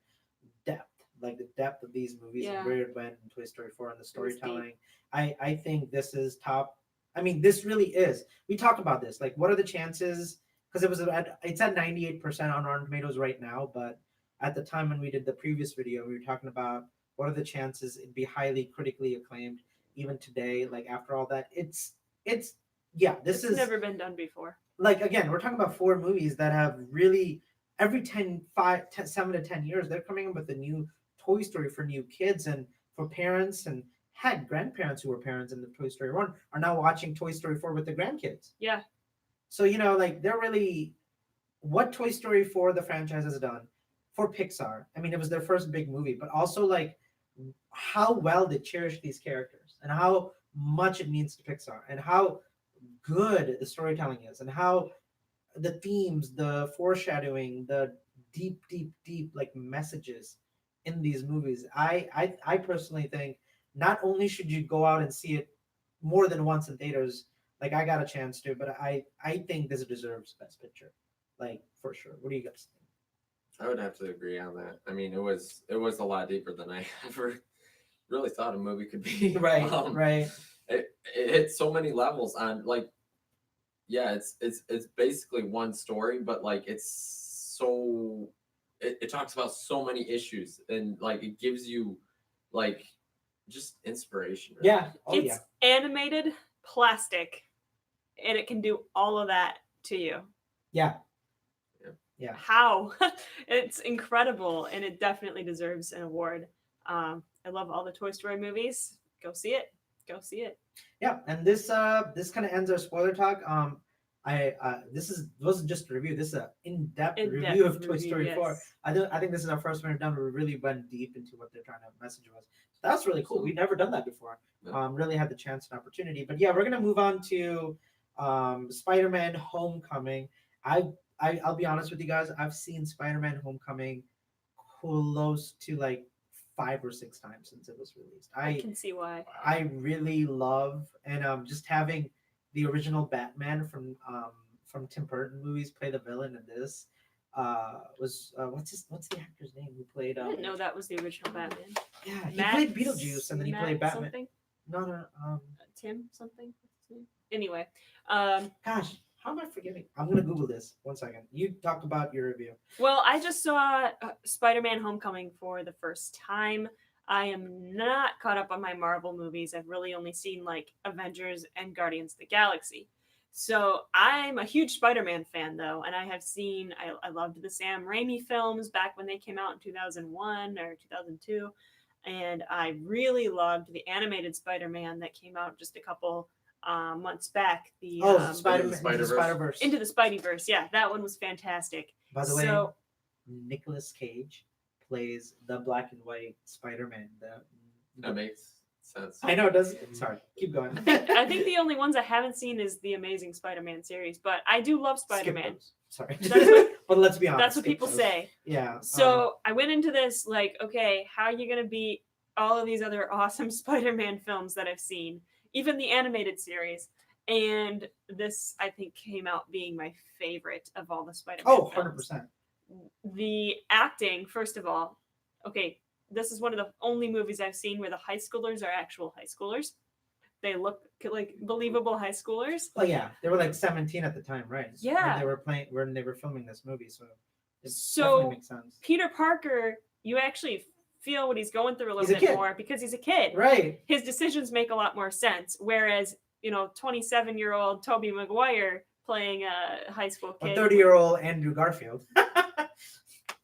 depth of these movies and where it went in Toy Story 4 and the storytelling. I think this is top. I mean, this really is. We talked about this. Like, what are the chances? Because it's at 98% on Rotten Tomatoes right now, but at the time when we did the previous video, we were talking about what are the chances it'd be highly critically acclaimed even today. Like after all that, it's never been done before. Like again, we're talking about 4 movies that have really every 7 to 10 years they're coming up with a new Toy Story for new kids and for parents, and had grandparents who were parents in the Toy Story 1 are now watching Toy Story 4 with their grandkids. Yeah. So, like they're really, what Toy Story 4, the franchise has done for Pixar. I mean, it was their first big movie, but also like how well they cherish these characters and how much it means to Pixar and how good the storytelling is and how the themes, the foreshadowing, the deep like messages in these movies. I personally think not only should you go out and see it more than once in theaters, like I got a chance to, but I think this deserves Best Picture, like for sure. What do you guys think? I would have to agree on that. I mean, it was a lot deeper than I ever really thought a movie could be. Right, right. It hit so many levels on like, yeah, it's basically one story, but like it's so it talks about so many issues, and like it gives you like just inspiration. Right? Yeah. Oh, it's animated plastic, and it can do all of that to you. Yeah. Yeah. How? It's incredible, and it definitely deserves an award. I love all the Toy Story movies. Go see it. Go see it. Yeah, and this kind of ends our spoiler talk. This wasn't just a review. This is an in-depth review of Toy Story 4. I think this is our first one we've done where we really went deep into what they're trying to message us. So that's really cool. We've never done that before. No. Really had the chance and opportunity. But yeah, we're gonna move on to Spider-Man: Homecoming. I'll be honest with you guys. I've seen Spider-Man: Homecoming close to like 5 or 6 times since it was released. I can see why. I really love and just having the original Batman from Tim Burton movies play the villain in this was what's the actor's name who played? I didn't know that was the original Batman. Yeah, he played Beetlejuice and then he played Batman. Something? No. Tim something. Anyway, gosh. How am I forgetting? I'm gonna Google this. 1 second. You talk about your review. Well, I just saw Spider-Man: Homecoming for the first time. I am not caught up on my Marvel movies. I've really only seen like Avengers and Guardians of the Galaxy. So I'm a huge Spider-Man fan though, and I have seen. I loved the Sam Raimi films back when they came out in 2001 or 2002, and I really loved the animated Spider-Man that came out just a couple months back. The Spider-Verse. Into the Spideyverse. Yeah, that one was fantastic. By the way, Nicolas Cage plays the black and white Spider-Man. That makes sense. I know it does. Sorry, keep going. I think the only ones I haven't seen is the Amazing Spider-Man series, but I do love Spider-Man. Sorry, what, but let's be honest. That's what people say. Yeah. So I went into this like, okay, how are you gonna beat all of these other awesome Spider-Man films that I've seen? Even the animated series. And this, I think, came out being my favorite of all the Spider-Man films. 100%. The acting, first of all, okay, this is one of the only movies I've seen where the high schoolers are actual high schoolers. They look like believable high schoolers. Well, yeah, they were like 17 at the time, right? Yeah. When they were filming this movie, so it so definitely makes sense. Peter Parker, you actually feel what he's going through a little bit more because he's a kid. Right. His decisions make a lot more sense. Whereas, 27-year-old Tobey Maguire playing a high school kid. A 30-year-old Andrew Garfield.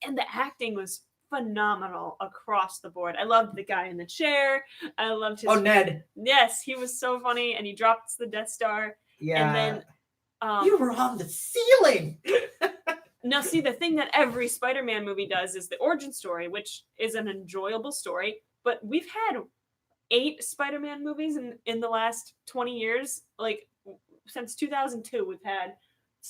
And the acting was phenomenal across the board. I loved the guy in the chair. I loved his... Oh, Ned. Yes, he was so funny. And he drops the Death Star. Yeah. And then... you were on the ceiling! Now, see, the thing that every Spider-Man movie does is the origin story, which is an enjoyable story. But we've had 8 Spider-Man movies in the last 20 years. Like, since 2002, we've had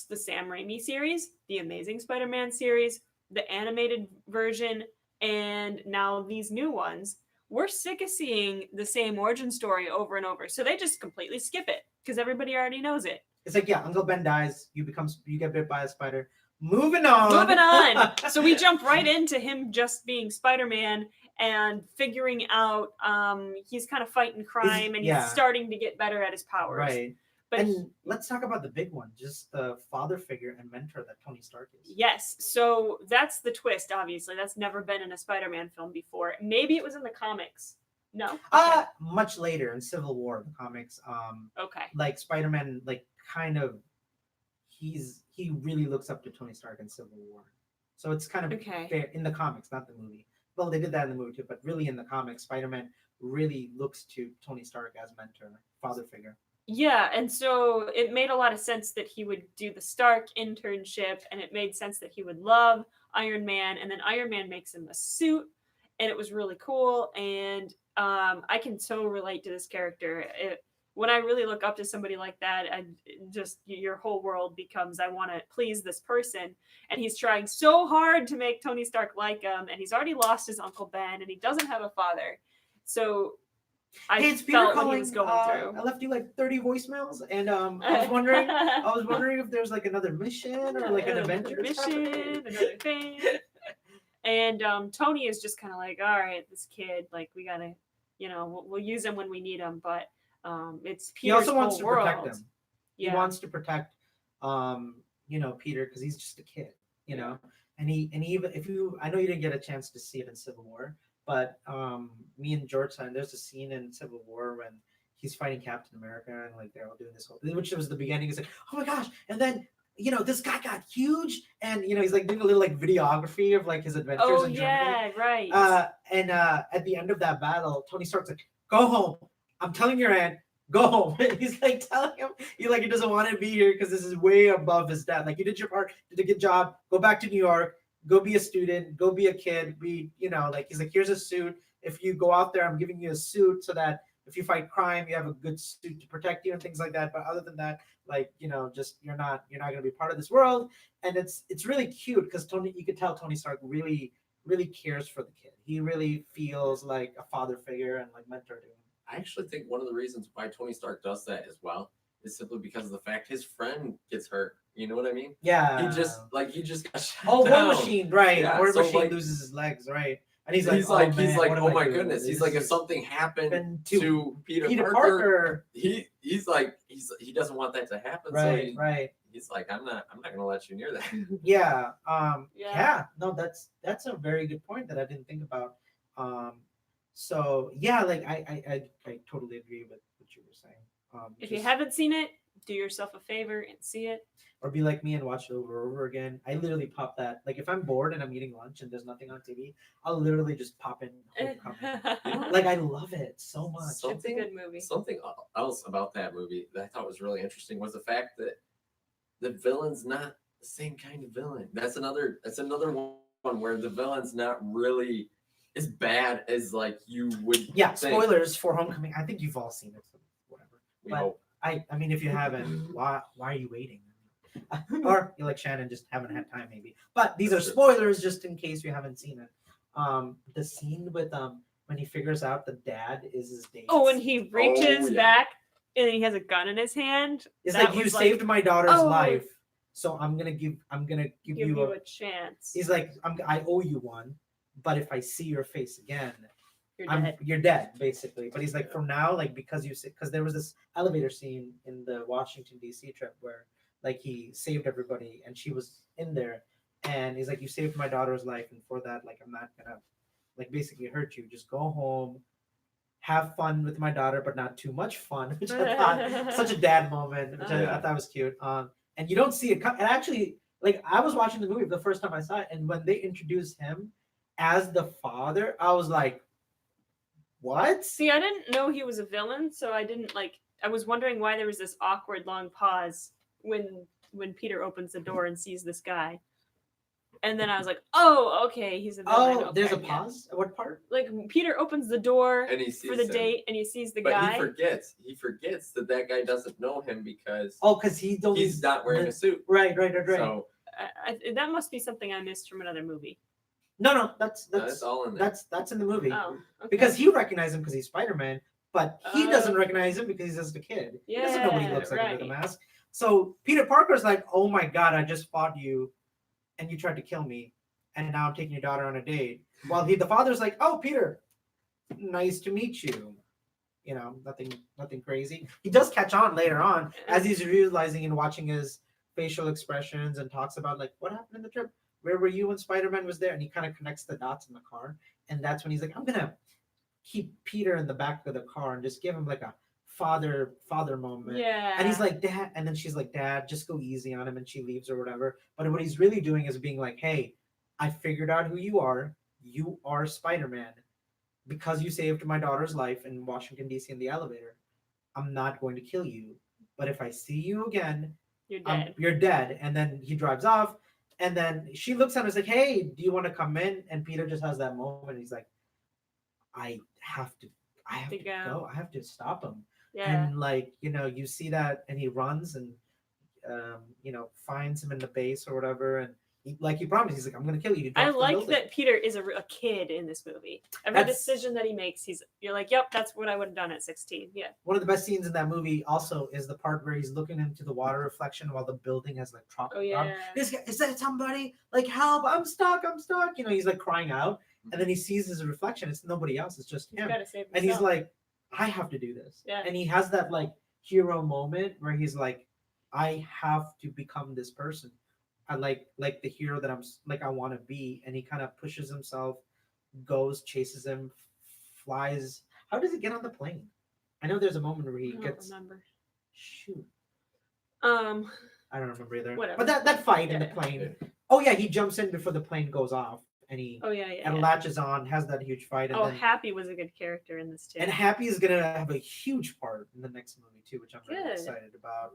the Sam Raimi series, the Amazing Spider-Man series, the animated version, and now these new ones. We're sick of seeing the same origin story over and over. So they just completely skip it because everybody already knows it. It's like, yeah, Uncle Ben dies. You get bit by a spider. Moving on. So we jump right into him just being Spider-Man and figuring out he's kind of fighting crime and he's starting to get better at his powers. Right. But let's talk about the big one, just the father figure and mentor that Tony Stark is. Yes. So that's the twist, obviously. That's never been in a Spider-Man film before. Maybe it was in the comics. No? Okay. Much later in Civil War, the comics. Okay. Like Spider-Man, like kind of he really looks up to Tony Stark in Civil War. So it's kind of fair in the comics, not the movie. Well, they did that in the movie too, but really in the comics, Spider-Man really looks to Tony Stark as mentor, father figure. Yeah, and so it made a lot of sense that he would do the Stark internship, and it made sense that he would love Iron Man, and then Iron Man makes him a suit, and it was really cool, and I can so relate to this character. When I really look up to somebody like that, your whole world becomes, I want to please this person, and he's trying so hard to make Tony Stark like him, and he's already lost his Uncle Ben, and he doesn't have a father, so... I felt what he was going through. I left you like 30 voicemails, and I was wondering if there's like another mission or like an Avengers mission, another thing. And Tony is just kind of like, all right, this kid, like we gotta, we'll use him when we need him, but it's Peter's he also wants to world. Protect him. Yeah. He wants to protect, Peter because he's just a kid, and even if you, I know you didn't get a chance to see it in Civil War, but me and George and there's a scene in Civil War when he's fighting Captain America and like they're all doing this whole, which was the beginning. It's like, oh my gosh, and then this guy got huge, and he's like doing a little like videography of like his adventures. Oh in yeah, Germany. right. And at the end of that battle, Tony Stark's like, "Go home. I'm telling your aunt, go home." He's like telling him he doesn't want to be here because this is way above his dad. Like, you did your part, did a good job. Go back to New York. Go be a student. Go be a kid. Be like he's like, here's a suit. If you go out there, I'm giving you a suit so that if you fight crime, you have a good suit to protect you and things like that. But other than that, like just you're not gonna be part of this world. And it's really cute because you could tell Tony Stark really cares for the kid. He really feels like a father figure and like mentor to him. I actually think one of the reasons why Tony Stark does that as well is simply because of the fact his friend gets hurt. You know what I mean? Yeah. He just got shot War down. Machine, right? Yeah, War so, Machine like, loses his legs, right? And he's like, oh my goodness. He's like, if something happened Been to Peter Parker, he's like he doesn't want that to happen. Right, so right. he's like, I'm not gonna let you near that. Yeah. Yeah. No, that's a very good point that I didn't think about. So yeah, like I totally agree with what you were saying. If you haven't seen it, do yourself a favor and see it. Or be like me and watch it over and over again. I literally pop that. Like if I'm bored and I'm eating lunch and there's nothing on TV, I'll literally just pop in Homecoming. Like I love it so much. It's a good movie. Something else about that movie that I thought was really interesting was the fact that the villain's not the same kind of villain. That's another one where the villain's not really as bad as like you would. Yeah, think. spoilers for Homecoming. I think you've all seen it, so whatever. We hope. I mean, if you haven't, why are you waiting? Or you like Shannon, just haven't had time maybe. But these are spoilers just in case you haven't seen it. The scene with when he figures out the dad is his date. Oh, when he reaches back and he has a gun in his hand. It's like, you saved my daughter's life, so I'm gonna give you a chance. He's like, I owe you one, but if I see your face again, you're dead, basically. But he's like, from now, like, because there was this elevator scene in the Washington D.C. trip where like he saved everybody and she was in there, and he's like, you saved my daughter's life, and for that, like, I'm not gonna like basically hurt you. Just go home, have fun with my daughter, but not too much fun, which I thought such a dad moment, which I thought was cute. And you don't see it. And actually, like, I was watching the movie the first time I saw it, and when they introduced him as the father, I was like, what? See, I didn't know he was a villain, so I didn't like. I was wondering why there was this awkward long pause when Peter opens the door and sees this guy. And then I was like, oh, okay, he's a villain. Oh, there's a pause? What part? Like, Peter opens the door and he sees for the him. date, and he sees the but guy. He forgets that guy doesn't know him because he's not wearing a suit. Right. So that must be something I missed from another movie. No, that's all in there. That's in the movie. Oh, okay. Because he recognized him because he's Spider-Man, but he doesn't recognize him because he's just a kid. He doesn't know what he looks like under the mask. So Peter Parker's like, oh my God, I just fought you and you tried to kill me, and now I'm taking your daughter on a date. While the father's like, oh, Peter, nice to meet you. Nothing crazy. He does catch on later on as he's realizing and watching his facial expressions and talks about like, what happened in the trip? Where were you when Spider-Man was there? And he kind of connects the dots in the car. And that's when he's like, I'm going to keep Peter in the back of the car and just give him like a father moment. Yeah. And he's like, Dad. And then she's like, Dad, just go easy on him. And she leaves or whatever. But what he's really doing is being like, hey, I figured out who you are. You are Spider-Man. Because you saved my daughter's life in Washington, D.C. in the elevator, I'm not going to kill you. But if I see you again, you're dead. And then he drives off. And then she looks at him and is like, hey, do you want to come in? And Peter just has that moment. He's like, I have to go. I have to stop him. Yeah. And like, you see that, and he runs and, finds him in the base or whatever. And he promised, he's like, I'm going to kill you. I like that Peter is a kid in this movie. Every decision that he makes, you're like, yep, that's what I would have done at 16. Yeah. One of the best scenes in that movie also is the part where he's looking into the water reflection while the building has like dropped. Oh, yeah. Is that somebody? Like, help, I'm stuck. He's like crying out. And then he sees his reflection. It's nobody else. It's just him. And he's like, I have to do this. Yeah. And he has that like hero moment where he's like, I have to become this person. I like the hero that I want to be, and he kind of pushes himself, goes, chases him, flies. How does he get on the plane? I know there's a moment where he I don't gets remember. shoot. Um, I don't remember either. Whatever. But that fight in the Yeah. plane. Oh yeah, he jumps in before the plane goes off, and he oh yeah, yeah. and yeah. latches on, has that huge fight, and Oh, then Happy was a good character in this too. and Happy is gonna have a huge part in the next movie too, which I'm very Good. excited about.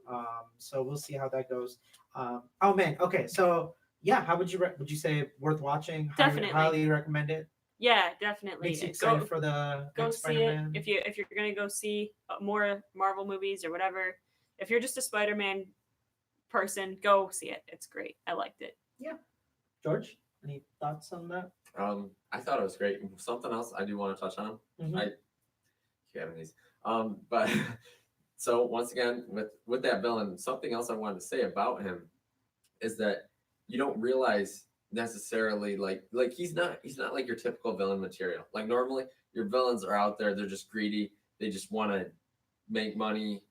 So we'll see how that goes. Oh man, okay, so yeah, how would you say worth watching? Definitely. Highly recommend it. Yeah, definitely. Makes you excited for the go next see Spider-Man. it if you're gonna go see more Marvel movies or whatever. If you're just a Spider-Man person, go see it. It's great. I liked it. Yeah, George, any thoughts on that? I thought it was great. Something else I do want to touch on. Mhm. I keep having these. But so once again, with that villain, something else I wanted to say about him is that you don't realize necessarily like he's not like your typical villain material. Like normally your villains are out there, they're just greedy, they just want to make money,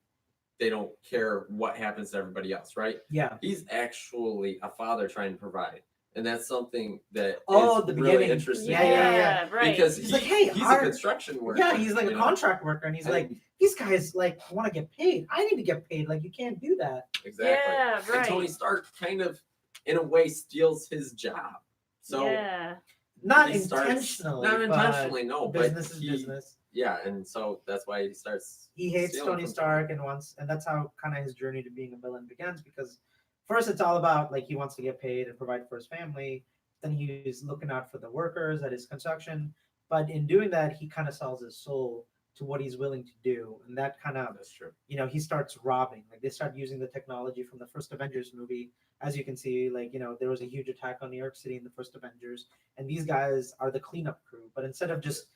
they don't care what happens to everybody else, right? Yeah. He's actually a father trying to provide. And that's something that the is really beginning. interesting. Yeah, right. Because He's like, hey, he's a construction worker. Yeah, he's like a you know? contract worker, and he's like, these guys like want to get paid. I need to get paid. Like, you can't do that. Exactly. Yeah, right. And Tony Stark kind of, in a way, steals his job. So yeah. Not he starts- intentionally. not intentionally, no. Business but is he, business. Yeah, and so that's why he starts. He hates stealing Tony from Stark, and that's how kind of his journey to being a villain begins. Because first, it's all about like he wants to get paid and provide for his family. Then he's looking out for the workers at his construction. But in doing that, he kind of sells his soul to what he's willing to do, and that kind of, That's true. he starts robbing. Like they start using the technology from the first Avengers movie. As you can see, like there was a huge attack on New York City in the first Avengers, and these guys are the cleanup crew. But instead of just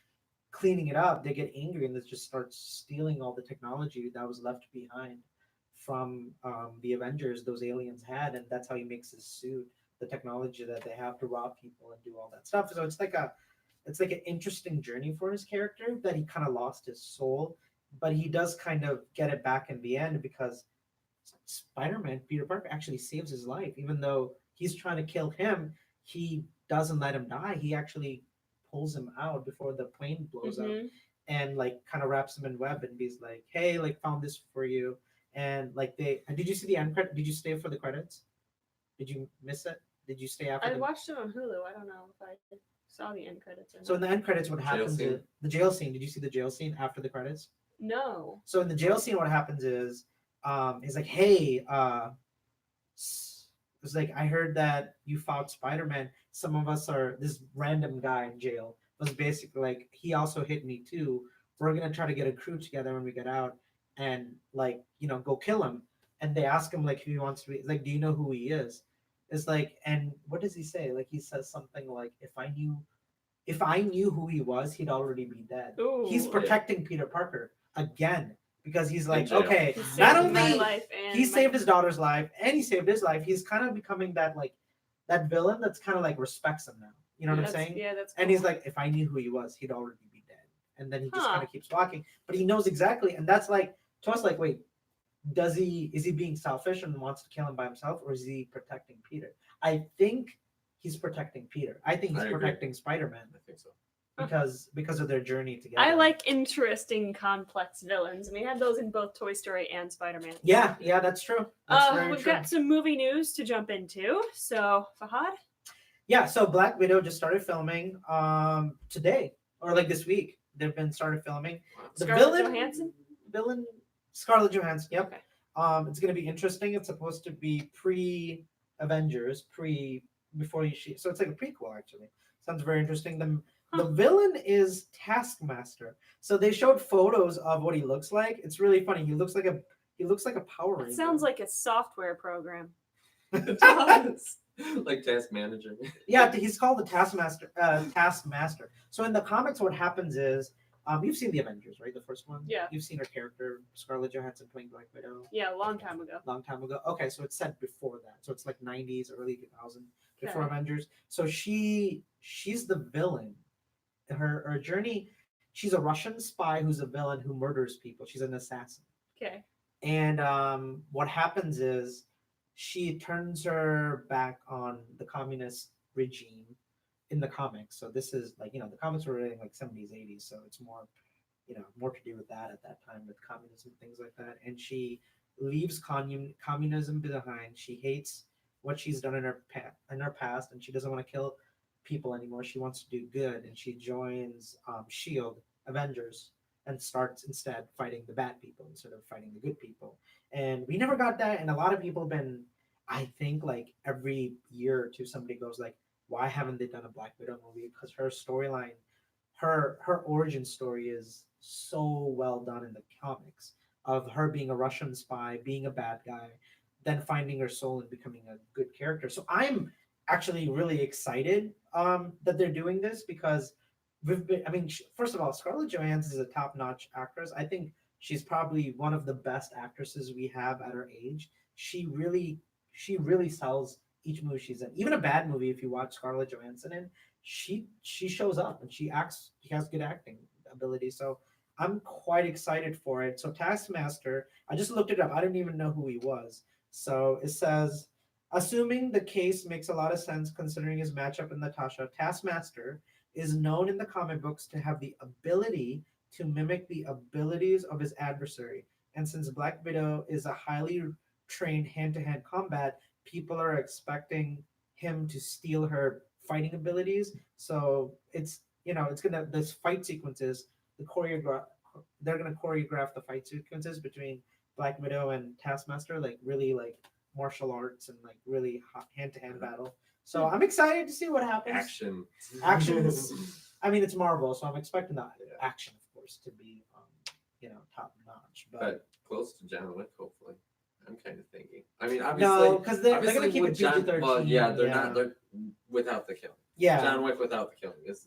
cleaning it up, they get angry and they just start stealing all the technology that was left behind from the Avengers those aliens had, and that's how he makes his suit. The technology that they have to rob people and do all that stuff. So it's like an interesting journey for his character that he kind of lost his soul, but he does kind of get it back in the end because Spider-Man, Peter Parker, actually saves his life. Even though he's trying to kill him, he doesn't let him die. He actually pulls him out before the plane blows up and like kind of wraps him in web and he's like, hey, like found this for you. And like did you see the end credit? Did you stay for the credits? Did you miss it? Did you stay after? I watched it on Hulu. I don't know if I saw the end credits. Or So in not. the end credits, what happens scene? is the jail scene. Did you see the jail scene after the credits? No. So in the jail scene, what happens is, he's like, hey, it's like I heard that you fought Spider-Man. Some of us are this random guy in jail was basically like he also hit me too. We're gonna try to get a crew together when we get out and like go kill him. And they ask him like if he wants to be like, do you know who he is? It's like, and what does he say? Like he says something like, if I knew who he was, he'd already be dead. Ooh, He's protecting Peter Parker again because he's like, jail. okay, He not saved my only life and he my- saved his daughter's life and he saved his life, he's kind of becoming that villain that's kind of like respects him now. You know what I'm That's- saying? Yeah, that's. And he's cool. like, if I knew who he was, he'd already be dead. And then he just Huh. kind of keeps walking, but he knows exactly, and that's like to us, like, wait, is he being selfish and wants to kill him by himself, or is he protecting Peter? I think he's protecting Peter. I think he's I agree. protecting Spider-Man I think so. because of their journey together. I like interesting, complex villains. We had those in both Toy Story and Spider-Man. Yeah, that's true. That's very We've true. got some movie news to jump into. So, Fahad? Yeah, so Black Widow just started filming today or like this week. They've been started filming. The Scarlett Johansson? Villain Scarlett Johansson. Yep. Okay. It's gonna be interesting. It's supposed to be pre-Avengers, before she. So it's like a prequel actually. Sounds very interesting. The villain is Taskmaster. So they showed photos of what he looks like. It's really funny. He looks like a Power Ranger. It sounds like a software program. Like task manager. Yeah, he's called the Taskmaster. Taskmaster. So in the comics, what happens is, you've seen the Avengers, right? The first one. Yeah. You've seen her character, Scarlett Johansson playing Black Widow. Yeah, a long time ago. Long time ago. Okay, so it's set before that. So it's like 90s, early 2000, before Okay. Avengers. So she's the villain. Her journey. She's a Russian spy who's a villain who murders people. She's an assassin. Okay. And what happens is she turns her back on the communist regime in the comics. So this is like, the comics were written like 70s, 80s, so it's more, more to do with that at that time with communism and things like that. And she leaves communism behind. She hates what she's done in her past, and she doesn't want to kill people anymore. She wants to do good, and she joins Shield Avengers and starts instead fighting the bad people instead of fighting the good people. And we never got that, and a lot of people have been, I think, like every year or two, somebody goes like, why haven't they done a Black Widow movie? Because her storyline, her origin story is so well done in the comics of her being a Russian spy, being a bad guy, then finding her soul and becoming a good character. So I'm actually really excited that they're doing this because first of all, Scarlett Johansson is a top-notch actress. I think she's probably one of the best actresses we have at her age. She really sells each movie she's in. Even a bad movie, if you watch Scarlett Johansson in, she shows up and she acts. She has good acting ability. So I'm quite excited for it. So Taskmaster, I just looked it up. I didn't even know who he was. So it says, assuming the case makes a lot of sense considering his matchup with Natasha, Taskmaster is known in the comic books to have the ability to mimic the abilities of his adversary. And since Black Widow is a highly trained hand-to-hand combat, people are expecting him to steal her fighting abilities. So it's gonna this fight sequences, they're gonna choreograph the fight sequences between Black Widow and Taskmaster, like really like martial arts and like really hot hand-to-hand battle. So I'm excited to see what happens. Actions. I mean, it's Marvel, so I'm expecting the action, of course, to be top notch. But close to John Wick, hopefully. I'm kind of thinking. I mean, obviously, no, because they're obviously gonna keep it with John, PG-13. well, yeah, they're not. They're without the killing. Yeah, John Wick without the killing is,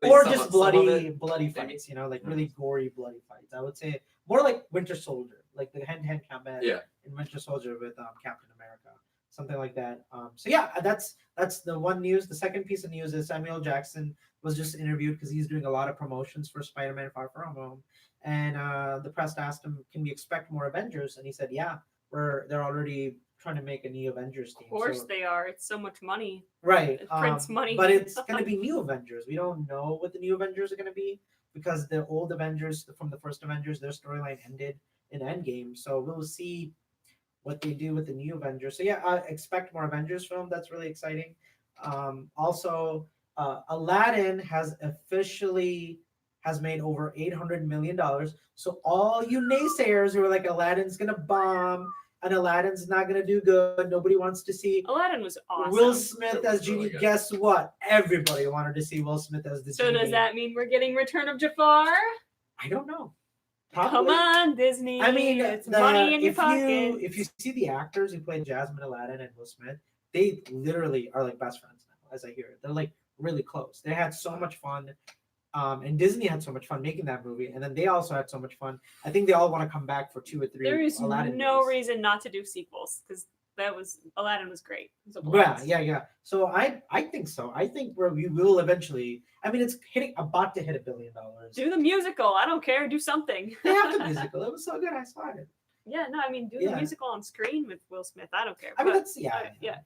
or just bloody maybe. fights. Like really gory bloody fights. I would say more like Winter Soldier, like the hand-to-hand combat in Winter Soldier with Captain America, something like that. So yeah, that's the one news. The second piece of news is Samuel Jackson was just interviewed because he's doing a lot of promotions for Spider-Man: Far From Home, and the press asked him, "Can we expect more Avengers?" And he said, "Yeah, they're already trying to make a new Avengers team." Of course they are. It's so much money. Right. It prints money. But it's going to be new Avengers. We don't know what the new Avengers are going to be because the old Avengers from the first Avengers, their storyline ended in Endgame. So we'll see what they do with the new Avengers. So yeah, I expect more Avengers film. That's really exciting. Also, Aladdin has made over $800 million. So all you naysayers who are like Aladdin's gonna bomb and Aladdin's not gonna do good, nobody wants to see Aladdin was awesome. Will Smith as Genie. Really Guess what? Everybody wanted to see Will Smith as the Genie. So does that mean we're getting Return of Jafar? I don't know. Probably. Come on, Disney. I mean, it's money in your pocket. If you see the actors who played Jasmine, Aladdin, and Will Smith, they literally are like best friends now, as I hear it. They're like really close. They had so much fun. And Disney had so much fun making that movie, and then they also had so much fun. I think they all want to come back for 2 or 3. There is Aladdin no movies. reason not to do sequels because Aladdin was great. Yeah. So I think so. I think we will eventually. I mean, it's about to hit $1 billion. Do the musical. I don't care. Do something. They have the musical. It was so good. I saw it. Yeah, no, I mean, do the musical on screen with Will Smith. I don't care. I mean, that's yeah.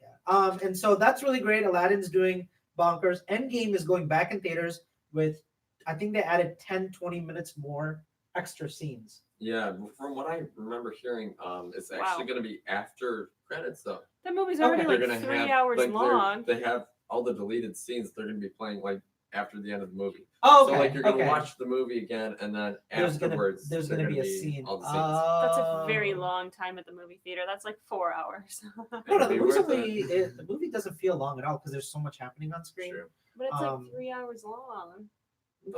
And so that's really great. Aladdin's doing bonkers. Endgame is going back in theaters with, I think they added 10, 20 minutes more extra scenes. Yeah, from what I remember hearing, it's actually going to be after credits though. That movie's already like 3 hours long. They have all the deleted scenes. They're going to be playing like after the end of the movie. Oh, okay. So like you're going to watch the movie again, and then afterwards there's going to be a scene. All the scenes. That's a very long time at the movie theater. That's like 4 hours. No, the movie doesn't feel long at all because there's so much happening on screen. True. But it's like 3 hours long.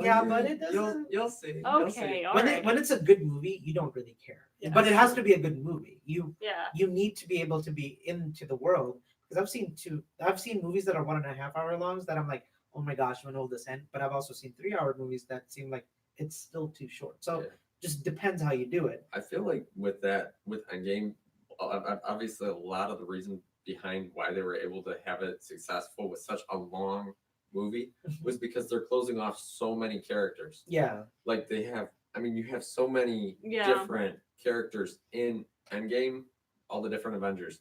Yeah, but it doesn't. You'll see. Okay, all right. When it's a good movie, you don't really care. Yeah, but it has to be a good movie. You Yeah. need to be able to be into the world because I've seen movies that are 1.5 hour longs that I'm like, oh my gosh, when will this end? But I've also seen 3 hour movies that seem like it's still too short. So just depends how you do it. I feel like with Endgame, obviously a lot of the reason behind why they were able to have it successful with such a long movie was because they're closing off so many characters. Yeah. Like you have so many different characters in Endgame all the different Avengers.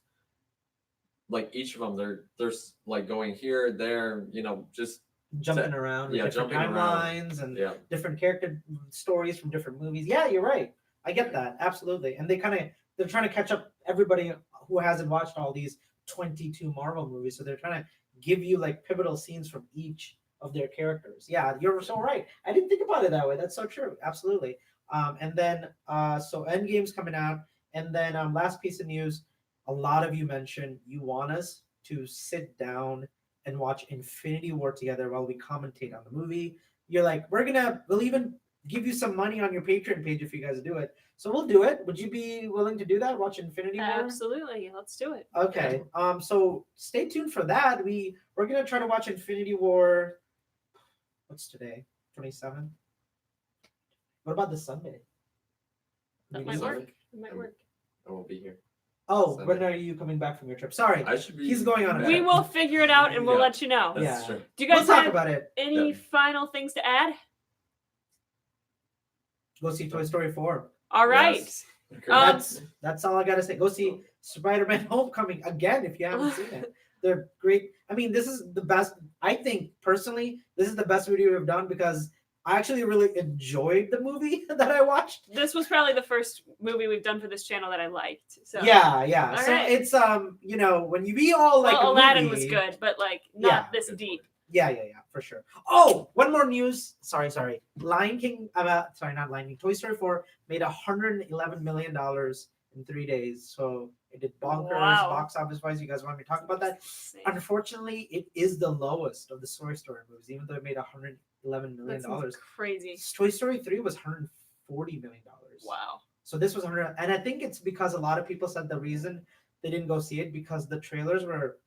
Like each of them, they're like going here, there, you know, just jumping around, with different jumping timelines around. and different character stories from different movies. Yeah, you're right. I get that absolutely. And they're trying to catch up everybody who hasn't watched all these 22 Marvel movies. So they're trying to give you like pivotal scenes from each of their characters. Yeah, you're so right. I didn't think about it that way. That's so true. Absolutely. And then so Endgame's coming out, and then last piece of news. A lot of you mentioned you want us to sit down and watch Infinity War together while we commentate on the movie. You're like, we'll even give you some money on your Patreon page if you guys do it. So we'll do it. Would you be willing to do that? Watch Infinity War? Absolutely. Let's do it. Okay. So stay tuned for that. We're gonna try to watch Infinity War. What's today? 27th. What about this Sunday? That might work. It might work. I won't be here. Oh, Sunday. when are you coming back from your trip? Sorry. I should be. He's going on a We trip. will figure it out and we'll let you know. That's true. Do you guys We'll talk have about it. any final things to add? Go see Toy Story 4. All right. Yes. That's all I gotta say. Go see Spider-Man Homecoming again if you haven't seen it. They're great. I mean, this is the best. I think personally, this is the best video we've done because I actually really enjoyed the movie that I watched. This was probably the first movie we've done for this channel that I liked. So Yeah. All So right. it's you know, when you be all like Aladdin movie, was good, but like not this deep. Yeah, for sure. Oh, one more news. Sorry. Lion King. Sorry, not Lion King. Toy Story 4 made $111 million in 3 days. So it did bonkers box office wise. You guys want me to talk about that? Unfortunately, it is the lowest of the Toy Story movies, even though it made $111 million. That's crazy. Toy Story 3 was $140 million. Wow. So this was 100, and I think it's because a lot of people said the reason they didn't go see it because the trailers were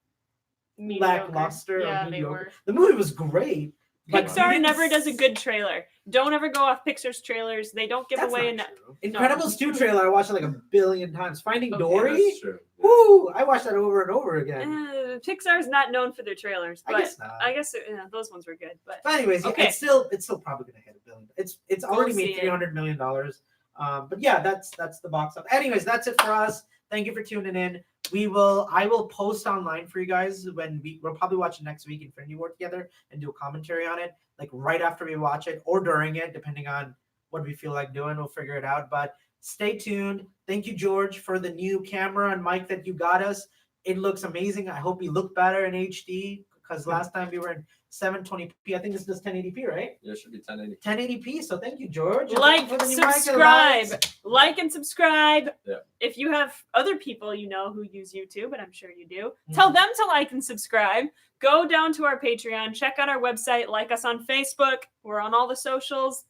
lackluster or mediocre. The movie was great. Pixar never does a good trailer. Don't ever go off Pixar's trailers. They don't give away enough. Incredibles 2 trailer, I watched it like a billion times. Finding Dory, That's true. woo! I watched that over and over again. Pixar's not known for their trailers, but I guess not. Those ones were good. But anyways, okay. it's still probably gonna hit $1 billion. It's already made $300 million. But yeah, that's the box office. Anyways, that's it for us. Thank you for tuning in. I will post online for you guys when we'll probably watch it next week, Infinity War together, and do a commentary on it, like right after we watch it or during it, depending on what we feel like doing. We'll figure it out. But stay tuned. Thank you, George, for the new camera and mic that you got us. It looks amazing. I hope we look better in HD because last time we were in 720p. I think this does 1080p, right? Yeah, it should be 1080. 1080p. So thank you, George. Like, subscribe. Like and subscribe. Yeah. If you have other people you know who use YouTube, and I'm sure you do, tell them to like and subscribe. Go down to our Patreon. Check out our website. Like us on Facebook. We're on all the socials.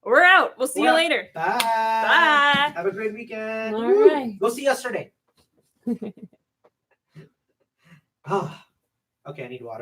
We're out. We'll see you later. Bye. Bye. Have a great weekend. All right. Go see yesterday. Oh, okay. I need water.